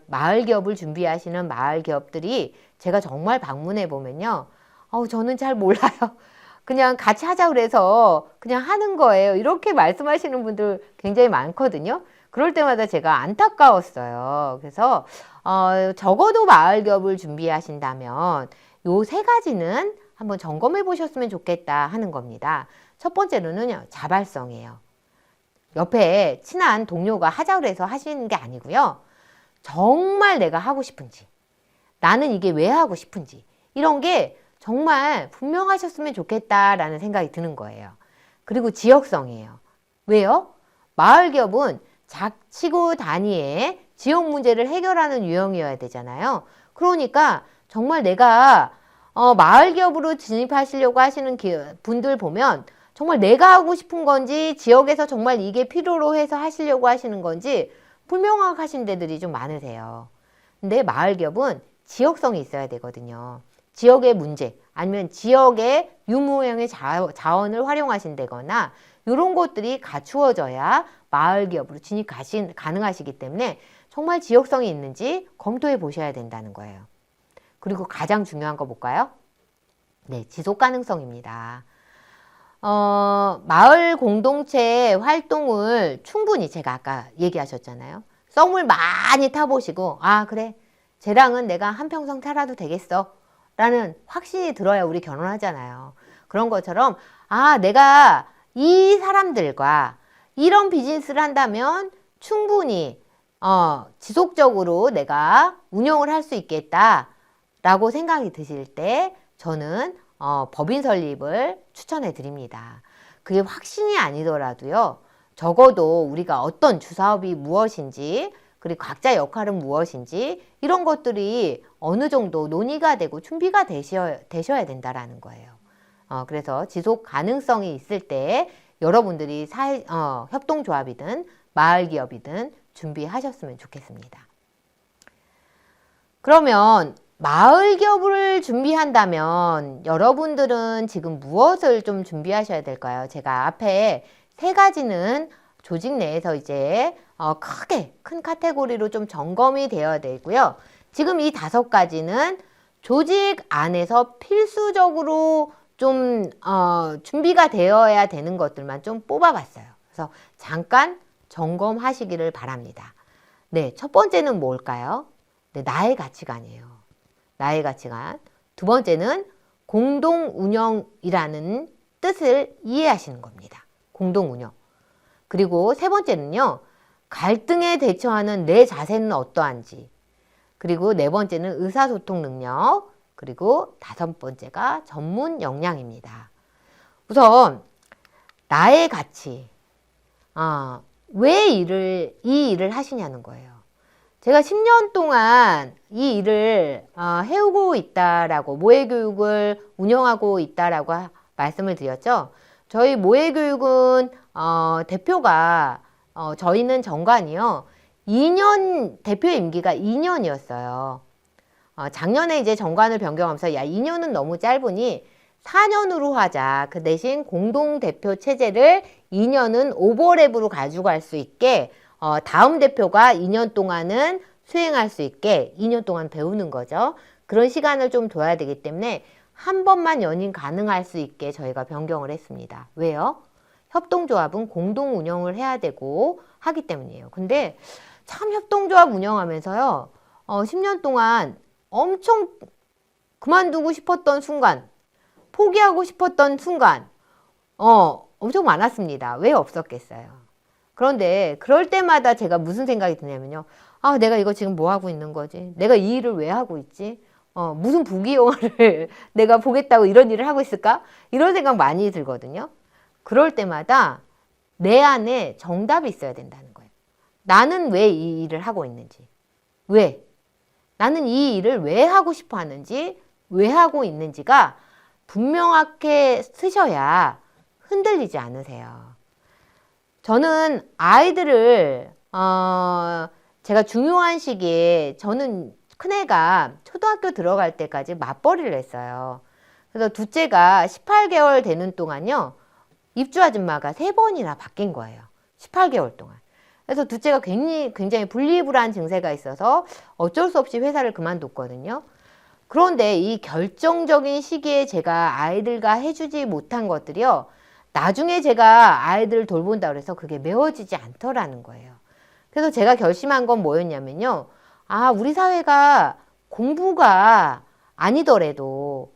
마을 기업을 준비하시는 마을 기업들이 제가 정말 방문해 보면요. 저는 잘 몰라요. 그냥 같이 하자 그래서 그냥 하는 거예요. 이렇게 말씀하시는 분들 굉장히 많거든요. 그럴 때마다 제가 안타까웠어요. 그래서 적어도 마을 기업을 준비하신다면 요 3가지는 한번 점검해 보셨으면 좋겠다 하는 겁니다. 첫 번째로는요, 자발성이에요. 옆에 친한 동료가 하자 그래서 하시는 게 아니고요. 정말 내가 하고 싶은지, 나는 이게 왜 하고 싶은지, 이런 게 정말 분명하셨으면 좋겠다라는 생각이 드는 거예요. 그리고 지역성이에요. 왜요? 마을 기업은 작치고 단위의 지역 문제를 해결하는 유형이어야 되잖아요. 그러니까 정말 내가 마을 기업으로 진입하시려고 하시는 분들 보면 정말 내가 하고 싶은 건지, 지역에서 정말 이게 필요로 해서 하시려고 하시는 건지 불명확하신 데들이 좀 많으세요. 근데 마을 기업은 지역성이 있어야 되거든요. 지역의 문제, 아니면 지역의 유무형의 자원을 활용하신다거나 이런 것들이 갖추어져야 마을 기업으로 진입 가능하시기 때문에 정말 지역성이 있는지 검토해 보셔야 된다는 거예요. 그리고 가장 중요한 거 볼까요? 네, 지속 가능성입니다. 마을 공동체 활동을 충분히, 제가 아까 얘기하셨잖아요. 썸을 많이 타보시고, 그래, 쟤랑은 내가 한평생 살아도 되겠어 라는 확신이 들어야 우리 결혼하잖아요. 그런 것처럼 내가 이 사람들과 이런 비즈니스를 한다면 충분히 지속적으로 내가 운영을 할 수 있겠다 라고 생각이 드실 때 저는 법인 설립을 추천해 드립니다. 그게 확신이 아니더라도요, 적어도 우리가 어떤 주사업이 무엇인지 그리고 각자 역할은 무엇인지 이런 것들이 어느 정도 논의가 되고 준비가 되셔야 된다라는 거예요. 그래서 지속 가능성이 있을 때 여러분들이 협동조합이든 마을기업이든 준비하셨으면 좋겠습니다. 그러면 마을기업을 준비한다면 여러분들은 지금 무엇을 좀 준비하셔야 될까요? 제가 앞에 3가지는 조직 내에서 이제 큰 카테고리로 좀 점검이 되어야 되고요. 지금 이 5가지는 조직 안에서 필수적으로 좀 준비가 되어야 되는 것들만 좀 뽑아봤어요. 그래서 잠깐 점검하시기를 바랍니다. 네, 첫 번째는 뭘까요? 네, 나의 가치관이에요. 나의 가치관. 두 번째는 공동운영이라는 뜻을 이해하시는 겁니다. 공동운영. 그리고 세 번째는요, 갈등에 대처하는 내 자세는 어떠한지. 그리고 네 번째는 의사소통 능력. 그리고 5번째가 전문 역량입니다. 우선 나의 가치. 왜 이 일을 하시냐는 거예요. 제가 10년 동안 이 일을 해오고 있다라고, 모의교육을 운영하고 있다라고 말씀을 드렸죠. 저희 모의교육은 대표가 저희는 정관이요. 2년 대표 임기가 2년이었어요. 작년에 이제 정관을 변경하면서 2년은 너무 짧으니 4년으로 하자. 그 대신 공동대표 체제를 2년은 오버랩으로 가져갈 수 있게 다음 대표가 2년 동안은 수행할 수 있게 2년 동안 배우는 거죠. 그런 시간을 좀 둬야 되기 때문에 한 번만 연임 가능할 수 있게 저희가 변경을 했습니다. 왜요? 협동조합은 공동 운영을 해야 되고 하기 때문이에요. 근데 참 협동조합 운영하면서요. 10년 동안 엄청 그만두고 싶었던 순간, 포기하고 싶었던 순간 엄청 많았습니다. 왜 없었겠어요? 그런데 그럴 때마다 제가 무슨 생각이 드냐면요. 내가 이거 지금 뭐 하고 있는 거지? 내가 이 일을 왜 하고 있지? 무슨 부귀영화를 내가 보겠다고 이런 일을 하고 있을까? 이런 생각 많이 들거든요. 그럴 때마다 내 안에 정답이 있어야 된다는 거예요. 나는 왜 이 일을 하고 있는지. 왜? 나는 이 일을 왜 하고 싶어 하는지, 왜 하고 있는지가 분명하게 쓰셔야 흔들리지 않으세요. 저는 아이들을 제가 중요한 시기에 저는 큰애가 초등학교 들어갈 때까지 맞벌이를 했어요. 그래서 둘째가 18개월 되는 동안요. 입주 아줌마가 3번이나 바뀐 거예요. 18개월 동안. 그래서 둘째가 굉장히 분리불안 증세가 있어서 어쩔 수 없이 회사를 그만뒀거든요. 그런데 이 결정적인 시기에 제가 아이들과 해주지 못한 것들이요. 나중에 제가 아이들을 돌본다고 해서 그게 메워지지 않더라는 거예요. 그래서 제가 결심한 건 뭐였냐면요. 우리 사회가 공부가 아니더라도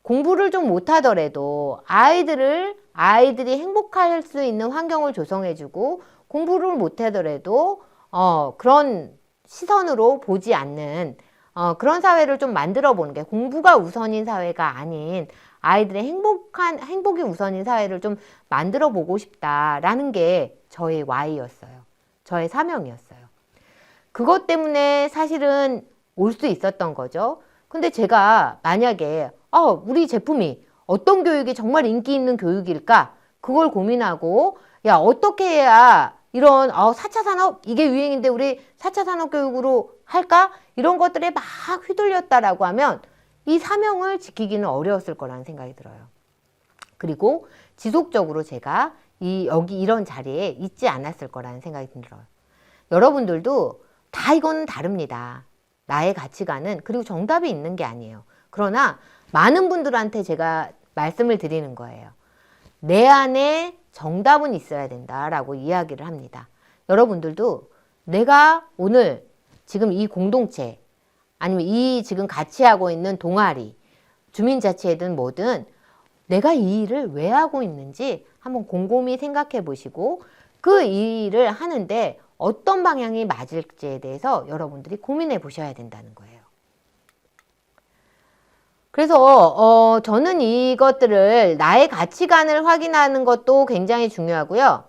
공부를 좀 못하더라도 아이들이 행복할 수 있는 환경을 조성해주고 공부를 못하더라도 그런 시선으로 보지 않는 그런 사회를 좀 만들어 보는 게 공부가 우선인 사회가 아닌 아이들의 행복이 우선인 사회를 좀 만들어 보고 싶다라는 게 저의 Y였어요. 저의 사명이었어요. 그것 때문에 사실은 올 수 있었던 거죠. 근데 제가 만약에 우리 제품이 어떤 교육이 정말 인기 있는 교육일까? 그걸 고민하고 어떻게 해야 이런 4차 산업 이게 유행인데 우리 4차 산업 교육으로 할까? 이런 것들에 막 휘둘렸다라고 하면 이 사명을 지키기는 어려웠을 거라는 생각이 들어요. 그리고 지속적으로 제가 여기 이런 자리에 있지 않았을 거라는 생각이 들어요. 여러분들도 다 이거는 다릅니다. 나의 가치관은 그리고 정답이 있는 게 아니에요. 그러나 많은 분들한테 제가 말씀을 드리는 거예요. 내 안에 정답은 있어야 된다라고 이야기를 합니다. 여러분들도 내가 오늘 지금 이 공동체 아니면 이 지금 같이 하고 있는 동아리, 주민자치회든 뭐든 내가 이 일을 왜 하고 있는지 한번 곰곰이 생각해 보시고 그 일을 하는데 어떤 방향이 맞을지에 대해서 여러분들이 고민해 보셔야 된다는 거예요. 그래서 저는 이것들을 나의 가치관을 확인하는 것도 굉장히 중요하고요.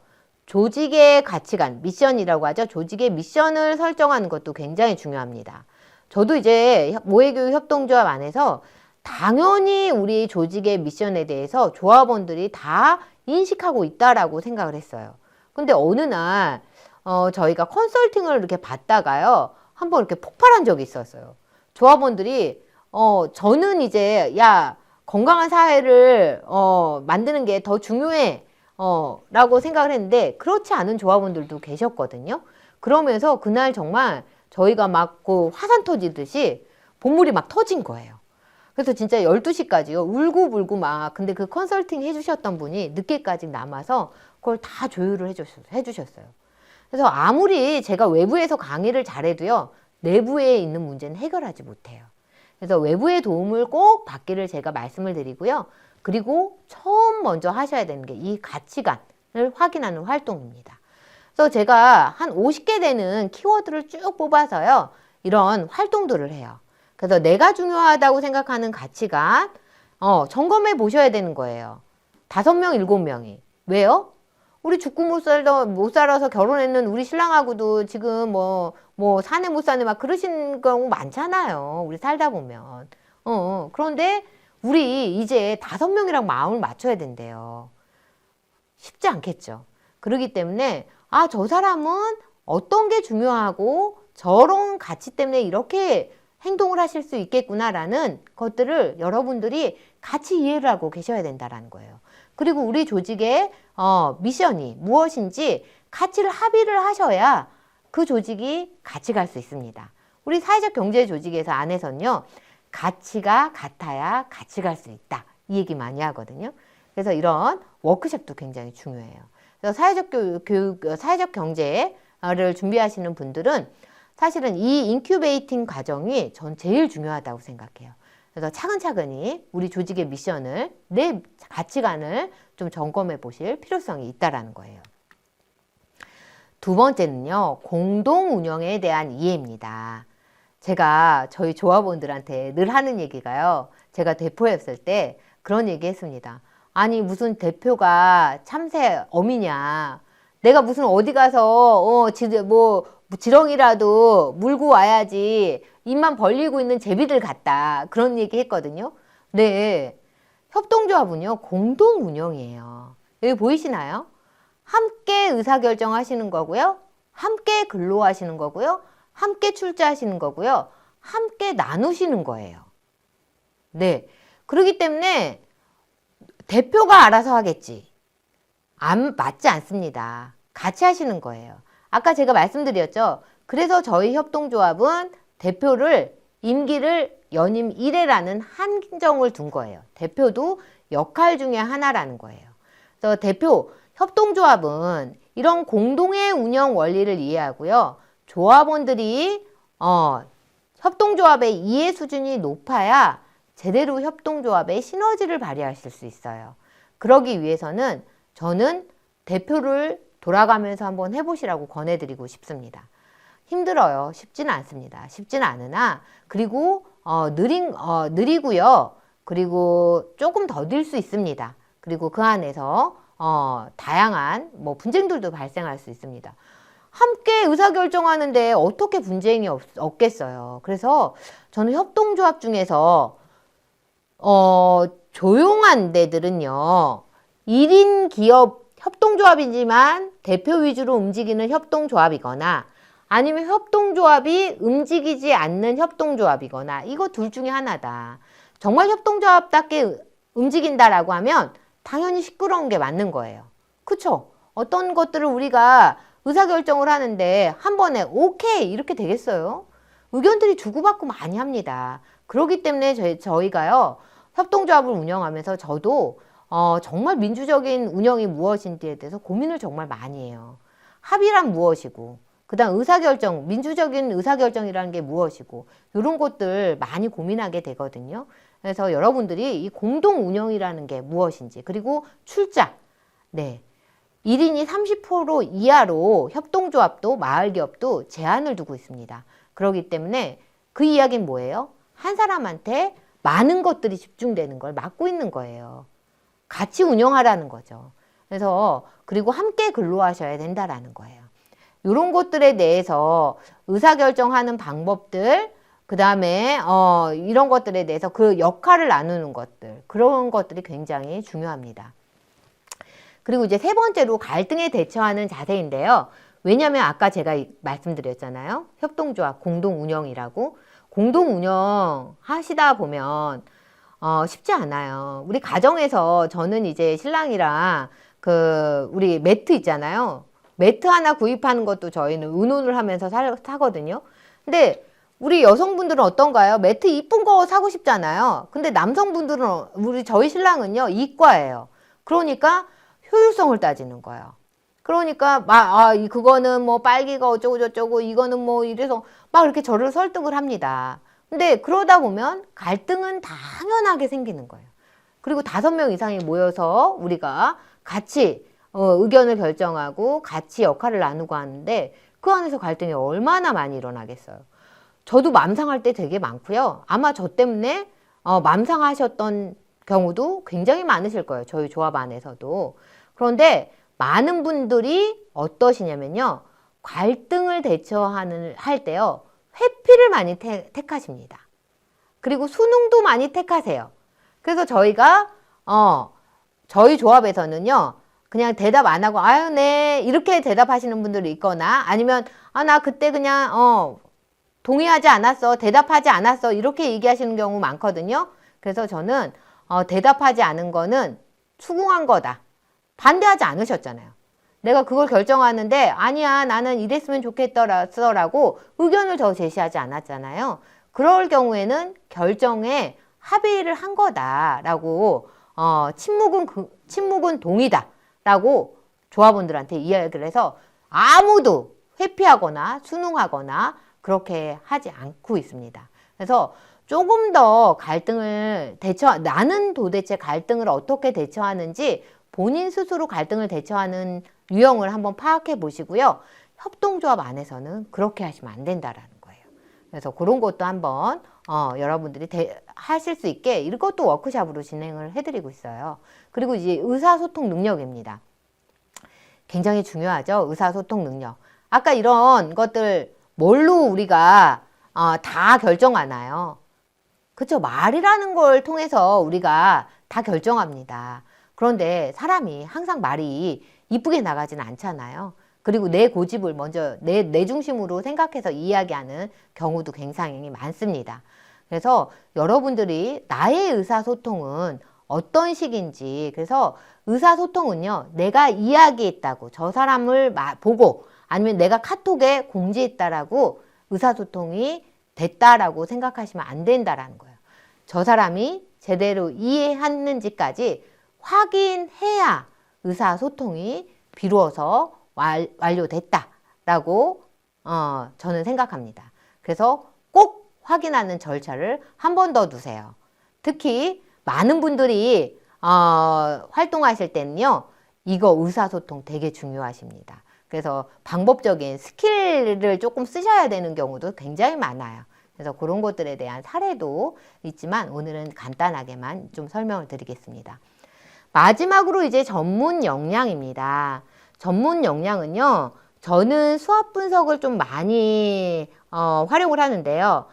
조직의 가치관, 미션이라고 하죠. 조직의 미션을 설정하는 것도 굉장히 중요합니다. 저도 이제 모의교육 협동조합 안에서 당연히 우리 조직의 미션에 대해서 조합원들이 다 인식하고 있다라고 생각을 했어요. 근데 어느 날 저희가 컨설팅을 이렇게 받다가요, 한번 이렇게 폭발한 적이 있었어요. 조합원들이 저는 이제 야 건강한 사회를 만드는 게 더 중요해 라고 생각을 했는데, 그렇지 않은 조합원들도 계셨거든요. 그러면서 그날 정말 저희가 막 그 화산 터지듯이 본물이 막 터진 거예요. 그래서 진짜 12시까지요. 울고불고 막. 근데 그 컨설팅 해주셨던 분이 늦게까지 남아서 그걸 다 조율을 해주셨어요. 그래서 아무리 제가 외부에서 강의를 잘해도요, 내부에 있는 문제는 해결하지 못해요. 그래서 외부의 도움을 꼭 받기를 제가 말씀을 드리고요. 그리고 처음 먼저 하셔야 되는 게 이 가치관을 확인하는 활동입니다. 그래서 제가 한 50개 되는 키워드를 쭉 뽑아서요, 이런 활동들을 해요. 그래서 내가 중요하다고 생각하는 가치관, 점검해 보셔야 되는 거예요. 5명, 7명이. 왜요? 우리 죽고 못 살아서 결혼했는 우리 신랑하고도 지금 사내 못 사내 막 그러신 경우 많잖아요. 우리 살다 보면. 그런데 우리 이제 5명이랑 마음을 맞춰야 된대요. 쉽지 않겠죠. 그렇기 때문에, 저 사람은 어떤 게 중요하고 저런 가치 때문에 이렇게 행동을 하실 수 있겠구나라는 것들을 여러분들이 같이 이해를 하고 계셔야 된다는 거예요. 그리고 우리 조직의 미션이 무엇인지 가치를 합의를 하셔야 그 조직이 같이 갈 수 있습니다. 우리 사회적 경제 조직에서 안에서는요, 가치가 같아야 같이 갈 수 있다, 이 얘기 많이 하거든요. 그래서 이런 워크숍도 굉장히 중요해요. 그래서 사회적 경제를 준비하시는 분들은 사실은 이 인큐베이팅 과정이 전 제일 중요하다고 생각해요. 그래서 차근차근히 우리 조직의 미션을, 내 가치관을 좀 점검해 보실 필요성이 있다라는 거예요. 두 번째는요, 공동 운영에 대한 이해입니다. 제가 저희 조합원들한테 늘 하는 얘기가요, 제가 대표였을 때 그런 얘기 했습니다. 아니 무슨 대표가 참새 어미냐, 내가 무슨 어디 가서 지렁이라도 물고 와야지 입만 벌리고 있는 제비들 같다, 그런 얘기 했거든요. 네, 협동조합은요 공동 운영이에요. 여기 보이시나요? 함께 의사결정하시는 거고요, 함께 근로하시는 거고요, 함께 출제하시는 거고요, 함께 나누시는 거예요. 네, 그렇기 때문에 대표가 알아서 하겠지, 맞지 않습니다. 같이 하시는 거예요. 아까 제가 말씀드렸죠. 그래서 저희 협동조합은 대표를 임기를 연임 1회라는 한정을 둔 거예요. 대표도 역할 중에 하나라는 거예요. 그래서 협동조합은 이런 공동의 운영 원리를 이해하고요, 조합원들이 협동조합의 이해 수준이 높아야 제대로 협동조합의 시너지를 발휘하실 수 있어요. 그러기 위해서는 저는 대표를 돌아가면서 한번 해보시라고 권해드리고 싶습니다. 힘들어요. 쉽지는 않습니다. 쉽지는 않으나, 그리고 느리고요. 그리고 조금 더딜 수 있습니다. 그리고 그 안에서 다양한 분쟁들도 발생할 수 있습니다. 함께 의사결정하는데 어떻게 분쟁이 없겠어요. 그래서 저는 협동조합 중에서 조용한 데들은요, 1인 기업 협동조합이지만 대표 위주로 움직이는 협동조합이거나, 아니면 협동조합이 움직이지 않는 협동조합이거나, 이거 둘 중에 하나다. 정말 협동조합답게 움직인다라고 하면 당연히 시끄러운 게 맞는 거예요. 그쵸? 어떤 것들을 우리가 의사결정을 하는데 한 번에 오케이 이렇게 되겠어요? 의견들이 주고받고 많이 합니다. 그렇기 때문에 저희가요, 협동조합을 운영하면서 저도 정말 민주적인 운영이 무엇인지에 대해서 고민을 정말 많이 해요. 합의란 무엇이고, 그 다음 민주적인 의사결정이라는 게 무엇이고, 이런 것들 많이 고민하게 되거든요. 그래서 여러분들이 이 공동 운영이라는 게 무엇인지, 그리고 출자, 1인이 30% 이하로 협동조합도 마을기업도 제한을 두고 있습니다. 그렇기 때문에 그 이야기는 뭐예요? 한 사람한테 많은 것들이 집중되는 걸 막고 있는 거예요. 같이 운영하라는 거죠. 그래서 그리고 함께 근로하셔야 된다라는 거예요. 이런 것들에 대해서 의사결정하는 방법들, 그 다음에 이런 것들에 대해서 그 역할을 나누는 것들, 그런 것들이 굉장히 중요합니다. 그리고 이제 세 번째로 갈등에 대처하는 자세인데요. 왜냐하면 아까 제가 말씀드렸잖아요. 협동조합, 공동운영이라고. 공동운영 하시다 보면 쉽지 않아요. 우리 가정에서 저는 이제 신랑이랑 우리 매트 있잖아요. 매트 하나 구입하는 것도 저희는 의논을 하면서 사거든요. 근데 우리 여성분들은 어떤가요? 매트 이쁜 거 사고 싶잖아요. 근데 남성분들은 저희 신랑은요, 이과예요. 그러니까 효율성을 따지는 거예요. 그러니까 그거는 뭐 빨기가 어쩌고 저쩌고 이거는 뭐 이래서 막 이렇게 저를 설득을 합니다. 근데 그러다 보면 갈등은 당연하게 생기는 거예요. 그리고 5명 이상이 모여서 우리가 같이 의견을 결정하고 같이 역할을 나누고 하는데 그 안에서 갈등이 얼마나 많이 일어나겠어요. 저도 맘상할 때 되게 많고요. 아마 저 때문에 맘상하셨던 경우도 굉장히 많으실 거예요. 저희 조합 안에서도. 그런데 많은 분들이 어떠시냐면요. 갈등을 할 때요. 회피를 많이 택하십니다. 그리고 수능도 많이 택하세요. 그래서 저희가 저희 조합에서는요. 그냥 대답 안 하고 아유 네 이렇게 대답하시는 분들이 있거나 아니면 나 그때 그냥 동의하지 않았어 대답하지 않았어 이렇게 얘기하시는 경우 많거든요. 그래서 저는 대답하지 않은 거는 수긍한 거다. 반대하지 않으셨잖아요. 내가 그걸 결정하는데 아니야 나는 이랬으면 좋겠더라고 의견을 더 제시하지 않았잖아요. 그럴 경우에는 결정에 합의를 한 거다라고 침묵은 동의다 라고 조합원들한테 이야기를 해서 아무도 회피하거나 순응하거나 그렇게 하지 않고 있습니다. 그래서 조금 더 나는 도대체 갈등을 어떻게 대처하는지 본인 스스로 갈등을 대처하는 유형을 한번 파악해 보시고요. 협동조합 안에서는 그렇게 하시면 안 된다라는 거예요. 그래서 그런 것도 한번 여러분들이 하실 수 있게 이것도 워크숍으로 진행을 해드리고 있어요. 그리고 이제 의사소통 능력입니다. 굉장히 중요하죠. 의사소통 능력. 아까 이런 것들 뭘로 우리가 다 결정하나요? 그렇죠. 말이라는 걸 통해서 우리가 다 결정합니다. 그런데 사람이 항상 말이 이쁘게 나가지는 않잖아요. 그리고 내 고집을 먼저 내 중심으로 생각해서 이야기하는 경우도 굉장히 많습니다. 그래서 여러분들이 나의 의사소통은 어떤 식인지 그래서 의사소통은요. 내가 이야기했다고 저 사람을 보고 아니면 내가 카톡에 공지했다라고 의사소통이 됐다라고 생각하시면 안 된다라는 거예요. 저 사람이 제대로 이해했는지까지 확인해야 의사소통이 비로소 완료됐다라고 저는 생각합니다. 그래서 꼭 확인하는 절차를 한 번 더 두세요. 특히 많은 분들이 활동하실 때는요. 이거 의사소통 되게 중요하십니다. 그래서 방법적인 스킬을 조금 쓰셔야 되는 경우도 굉장히 많아요. 그래서 그런 것들에 대한 사례도 있지만 오늘은 간단하게만 좀 설명을 드리겠습니다. 마지막으로 이제 전문 역량입니다. 전문 역량은요. 저는 수학 분석을 좀 많이 활용을 하는데요.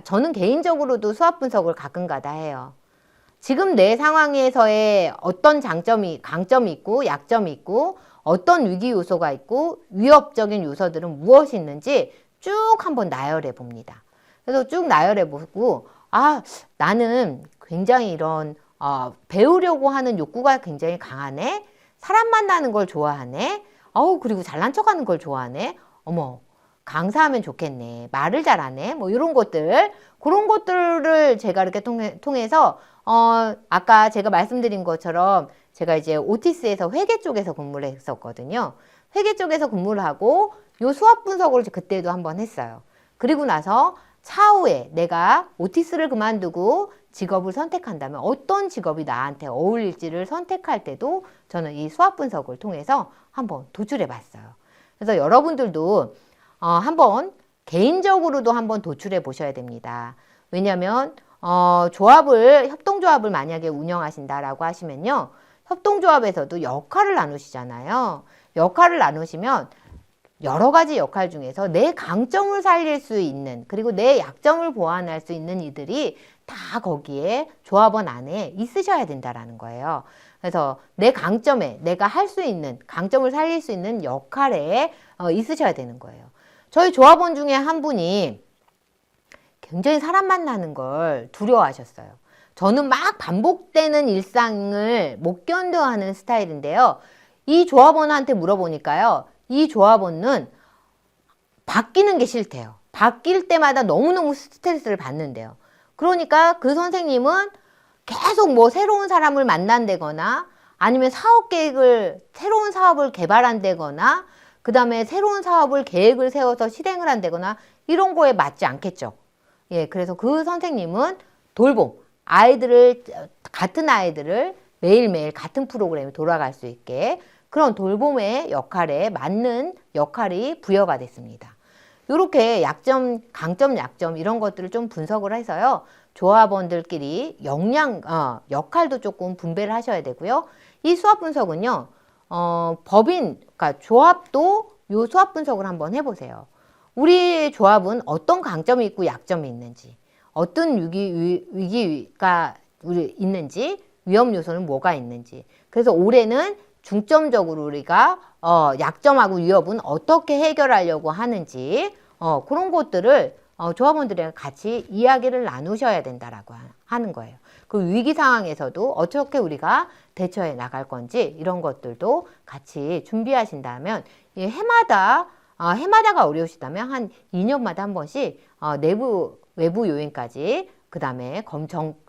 저는 개인적으로도 수학 분석을 가끔가다 해요. 지금 내 상황에서의 어떤 강점이 있고 약점이 있고 어떤 위기 요소가 있고 위협적인 요소들은 무엇이 있는지 쭉 한번 나열해 봅니다. 그래서 쭉 나열해 보고 나는 굉장히 이런 배우려고 하는 욕구가 굉장히 강하네. 사람 만나는 걸 좋아하네. 그리고 잘난 척하는 걸 좋아하네. 어머 강사하면 좋겠네. 말을 잘하네. 뭐 이런 것들 그런 것들을 제가 이렇게 통해서 아까 제가 말씀드린 것처럼 제가 이제 오티스에서 회계 쪽에서 근무를 했었거든요. 회계 쪽에서 근무를 하고 요 수학 분석을 그때도 한번 했어요. 그리고 나서 차후에 내가 오티스를 그만두고 직업을 선택한다면 어떤 직업이 나한테 어울릴지를 선택할 때도 저는 이 수학 분석을 통해서 한번 도출해 봤어요. 그래서 여러분들도 한번 개인적으로도 한번 도출해 보셔야 됩니다. 왜냐하면 협동조합을 만약에 운영하신다라고 하시면요. 협동조합에서도 역할을 나누시잖아요. 역할을 나누시면 여러 가지 역할 중에서 내 강점을 살릴 수 있는, 그리고 내 약점을 보완할 수 있는 이들이 다 거기에 조합원 안에 있으셔야 된다라는 거예요. 그래서 내 강점에, 내가 할 수 있는, 강점을 살릴 수 있는 역할에 있으셔야 되는 거예요. 저희 조합원 중에 한 분이 굉장히 사람 만나는 걸 두려워하셨어요. 저는 막 반복되는 일상을 못 견뎌하는 스타일인데요. 이 조합원한테 물어보니까요. 이 조합원은 바뀌는 게 싫대요. 바뀔 때마다 너무너무 스트레스를 받는데요. 그러니까 그 선생님은 계속 뭐 새로운 사람을 만난다거나 아니면 사업 계획을, 새로운 사업을 개발한다거나 그 다음에 새로운 사업을 계획을 세워서 실행을 한다거나 이런 거에 맞지 않겠죠. 예, 그래서 그 선생님은 돌봄, 같은 아이들을 매일매일 같은 프로그램에 돌아갈 수 있게 그런 돌봄의 역할에 맞는 역할이 부여가 됐습니다. 이렇게 약점, 강점, 약점 이런 것들을 좀 분석을 해서요. 조합원들끼리 역할도 조금 분배를 하셔야 되고요. 이 수합 분석은요. 그러니까 조합도 요 수합 분석을 한번 해보세요. 우리 조합은 어떤 강점이 있고 약점이 있는지, 어떤 위기가 있는지, 위험 요소는 뭐가 있는지. 그래서 올해는 중점적으로 우리가 약점하고 위협은 어떻게 해결하려고 하는지 그런 것들을 조합원들이랑 같이 이야기를 나누셔야 된다라고 하는 거예요. 그 위기 상황에서도 어떻게 우리가 대처해 나갈 건지 이런 것들도 같이 준비하신다면 해마다가 어려우시다면 한 2년마다 한 번씩 외부 요인까지 그 다음에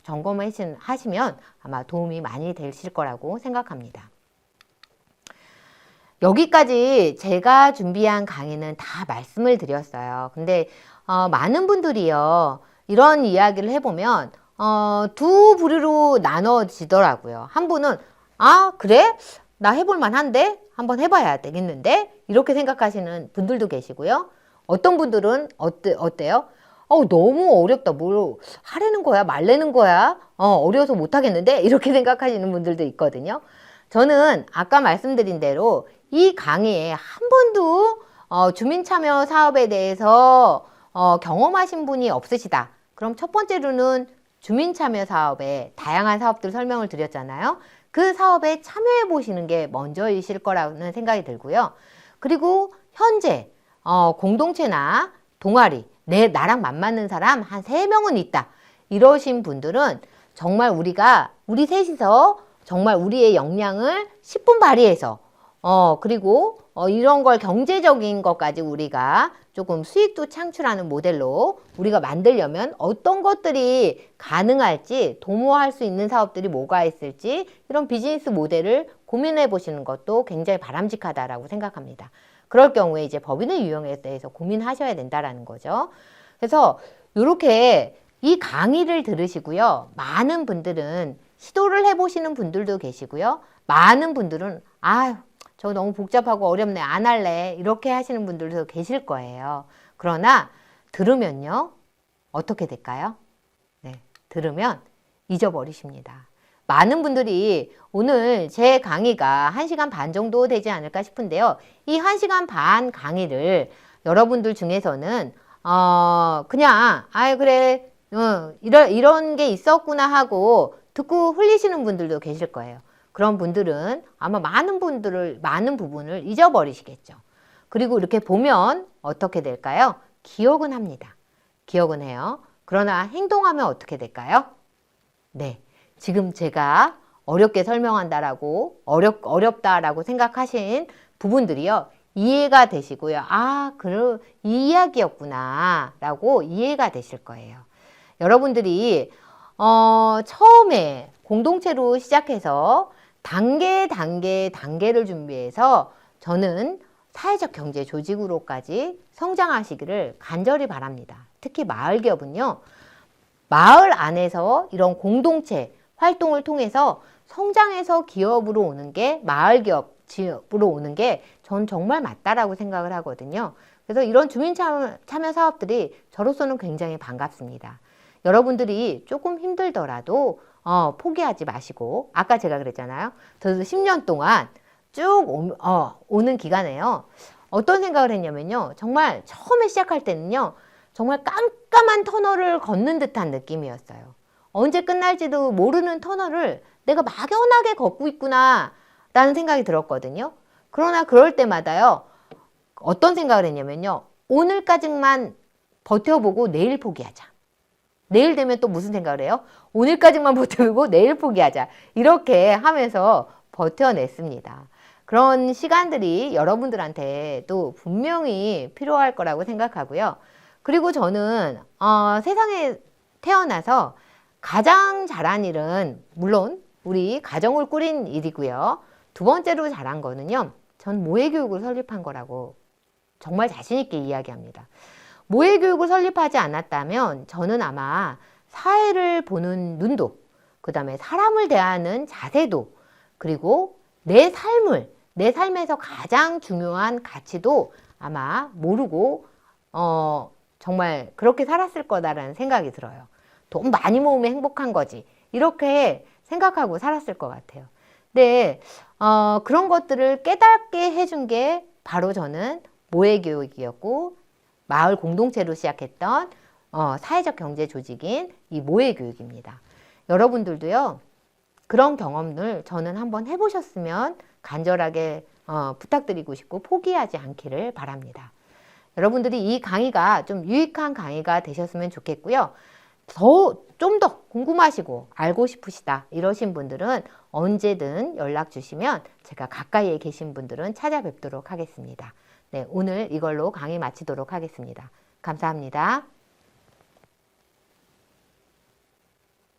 점검을 하시면 아마 도움이 많이 되실 거라고 생각합니다. 여기까지 제가 준비한 강의는 다 말씀을 드렸어요. 근데 많은 분들이요. 이런 이야기를 해보면 두 부류로 나눠지더라고요. 한 분은 그래? 나 해볼 만한데? 한번 해봐야 되겠는데? 이렇게 생각하시는 분들도 계시고요. 어떤 분들은 어때요? 너무 어렵다. 뭘 하라는 거야? 말라는 거야? 어려워서 못하겠는데? 이렇게 생각하시는 분들도 있거든요. 저는 아까 말씀드린 대로 이 강의에 한 번도 주민참여 사업에 대해서 경험하신 분이 없으시다. 그럼 첫 번째로는 주민참여 사업에 다양한 사업들 설명을 드렸잖아요. 그 사업에 참여해 보시는 게 먼저이실 거라는 생각이 들고요. 그리고 현재 공동체나 동아리, 나랑 맞는 사람 한 3명은 있다. 이러신 분들은 정말 우리 셋이서 정말 우리의 역량을 10분 발휘해서 그리고 이런 걸 경제적인 것까지 우리가 조금 수익도 창출하는 모델로 우리가 만들려면 어떤 것들이 가능할지 도모할 수 있는 사업들이 뭐가 있을지 이런 비즈니스 모델을 고민해 보시는 것도 굉장히 바람직하다라고 생각합니다. 그럴 경우에 이제 법인의 유형에 대해서 고민하셔야 된다라는 거죠. 그래서 이렇게 이 강의를 들으시고요. 많은 분들은 시도를 해보시는 분들도 계시고요. 많은 분들은 저거 너무 복잡하고 어렵네. 안 할래. 이렇게 하시는 분들도 계실 거예요. 그러나 들으면요. 어떻게 될까요? 네, 들으면 잊어버리십니다. 많은 분들이 오늘 제 강의가 1시간 반 정도 되지 않을까 싶은데요. 이 1시간 반 강의를 여러분들 중에서는 그냥 그래 이런 게 있었구나 하고 듣고 흘리시는 분들도 계실 거예요. 그런 분들은 아마 많은 부분을 잊어버리시겠죠. 그리고 이렇게 보면 어떻게 될까요? 기억은 합니다. 기억은 해요. 그러나 행동하면 어떻게 될까요? 네. 지금 제가 어렵게 설명한다라고 어렵다라고 생각하신 부분들이요. 이해가 되시고요. 이 이야기였구나 라고 이해가 되실 거예요. 여러분들이 처음에 공동체로 시작해서 단계를 준비해서 저는 사회적 경제 조직으로까지 성장하시기를 간절히 바랍니다. 특히 마을기업은요. 마을 안에서 이런 공동체 활동을 통해서 성장해서 기업으로 오는 게 마을기업으로 오는 게 전 정말 맞다라고 생각을 하거든요. 그래서 이런 주민참여 사업들이 저로서는 굉장히 반갑습니다. 여러분들이 조금 힘들더라도 포기하지 마시고, 아까 제가 그랬잖아요. 저도 10년 동안 쭉 오는 기간에요. 어떤 생각을 했냐면요. 정말 처음에 시작할 때는요. 정말 깜깜한 터널을 걷는 듯한 느낌이었어요. 언제 끝날지도 모르는 터널을 내가 막연하게 걷고 있구나 라는 생각이 들었거든요. 그러나 그럴 때마다요. 어떤 생각을 했냐면요. 오늘까지만 버텨보고 내일 포기하자. 내일 되면 또 무슨 생각을 해요? 오늘까지만 버텨보고 내일 포기하자. 이렇게 하면서 버텨냈습니다. 그런 시간들이 여러분들한테 또 분명히 필요할 거라고 생각하고요. 그리고 저는 세상에 태어나서 가장 잘한 일은 물론 우리 가정을 꾸린 일이고요. 두 번째로 잘한 거는요. 전 모해교육을 설립한 거라고 정말 자신 있게 이야기합니다. 모해교육을 설립하지 않았다면 저는 아마 사회를 보는 눈도, 그 다음에 사람을 대하는 자세도, 그리고 내 삶에서 가장 중요한 가치도 아마 모르고 정말 그렇게 살았을 거다라는 생각이 들어요. 돈 많이 모으면 행복한 거지. 이렇게 생각하고 살았을 것 같아요. 네, 그런 것들을 깨닫게 해준 게 바로 저는 모해교육이었고, 마을 공동체로 시작했던 사회적 경제 조직인 이 모해교육입니다. 여러분들도요, 그런 경험을 저는 한번 해보셨으면 간절하게 부탁드리고 싶고 포기하지 않기를 바랍니다. 여러분들이 이 강의가 좀 유익한 강의가 되셨으면 좋겠고요. 좀 더 궁금하시고 알고 싶으시다 이러신 분들은 언제든 연락 주시면 제가 가까이에 계신 분들은 찾아뵙도록 하겠습니다. 네, 오늘 이걸로 강의 마치도록 하겠습니다. 감사합니다.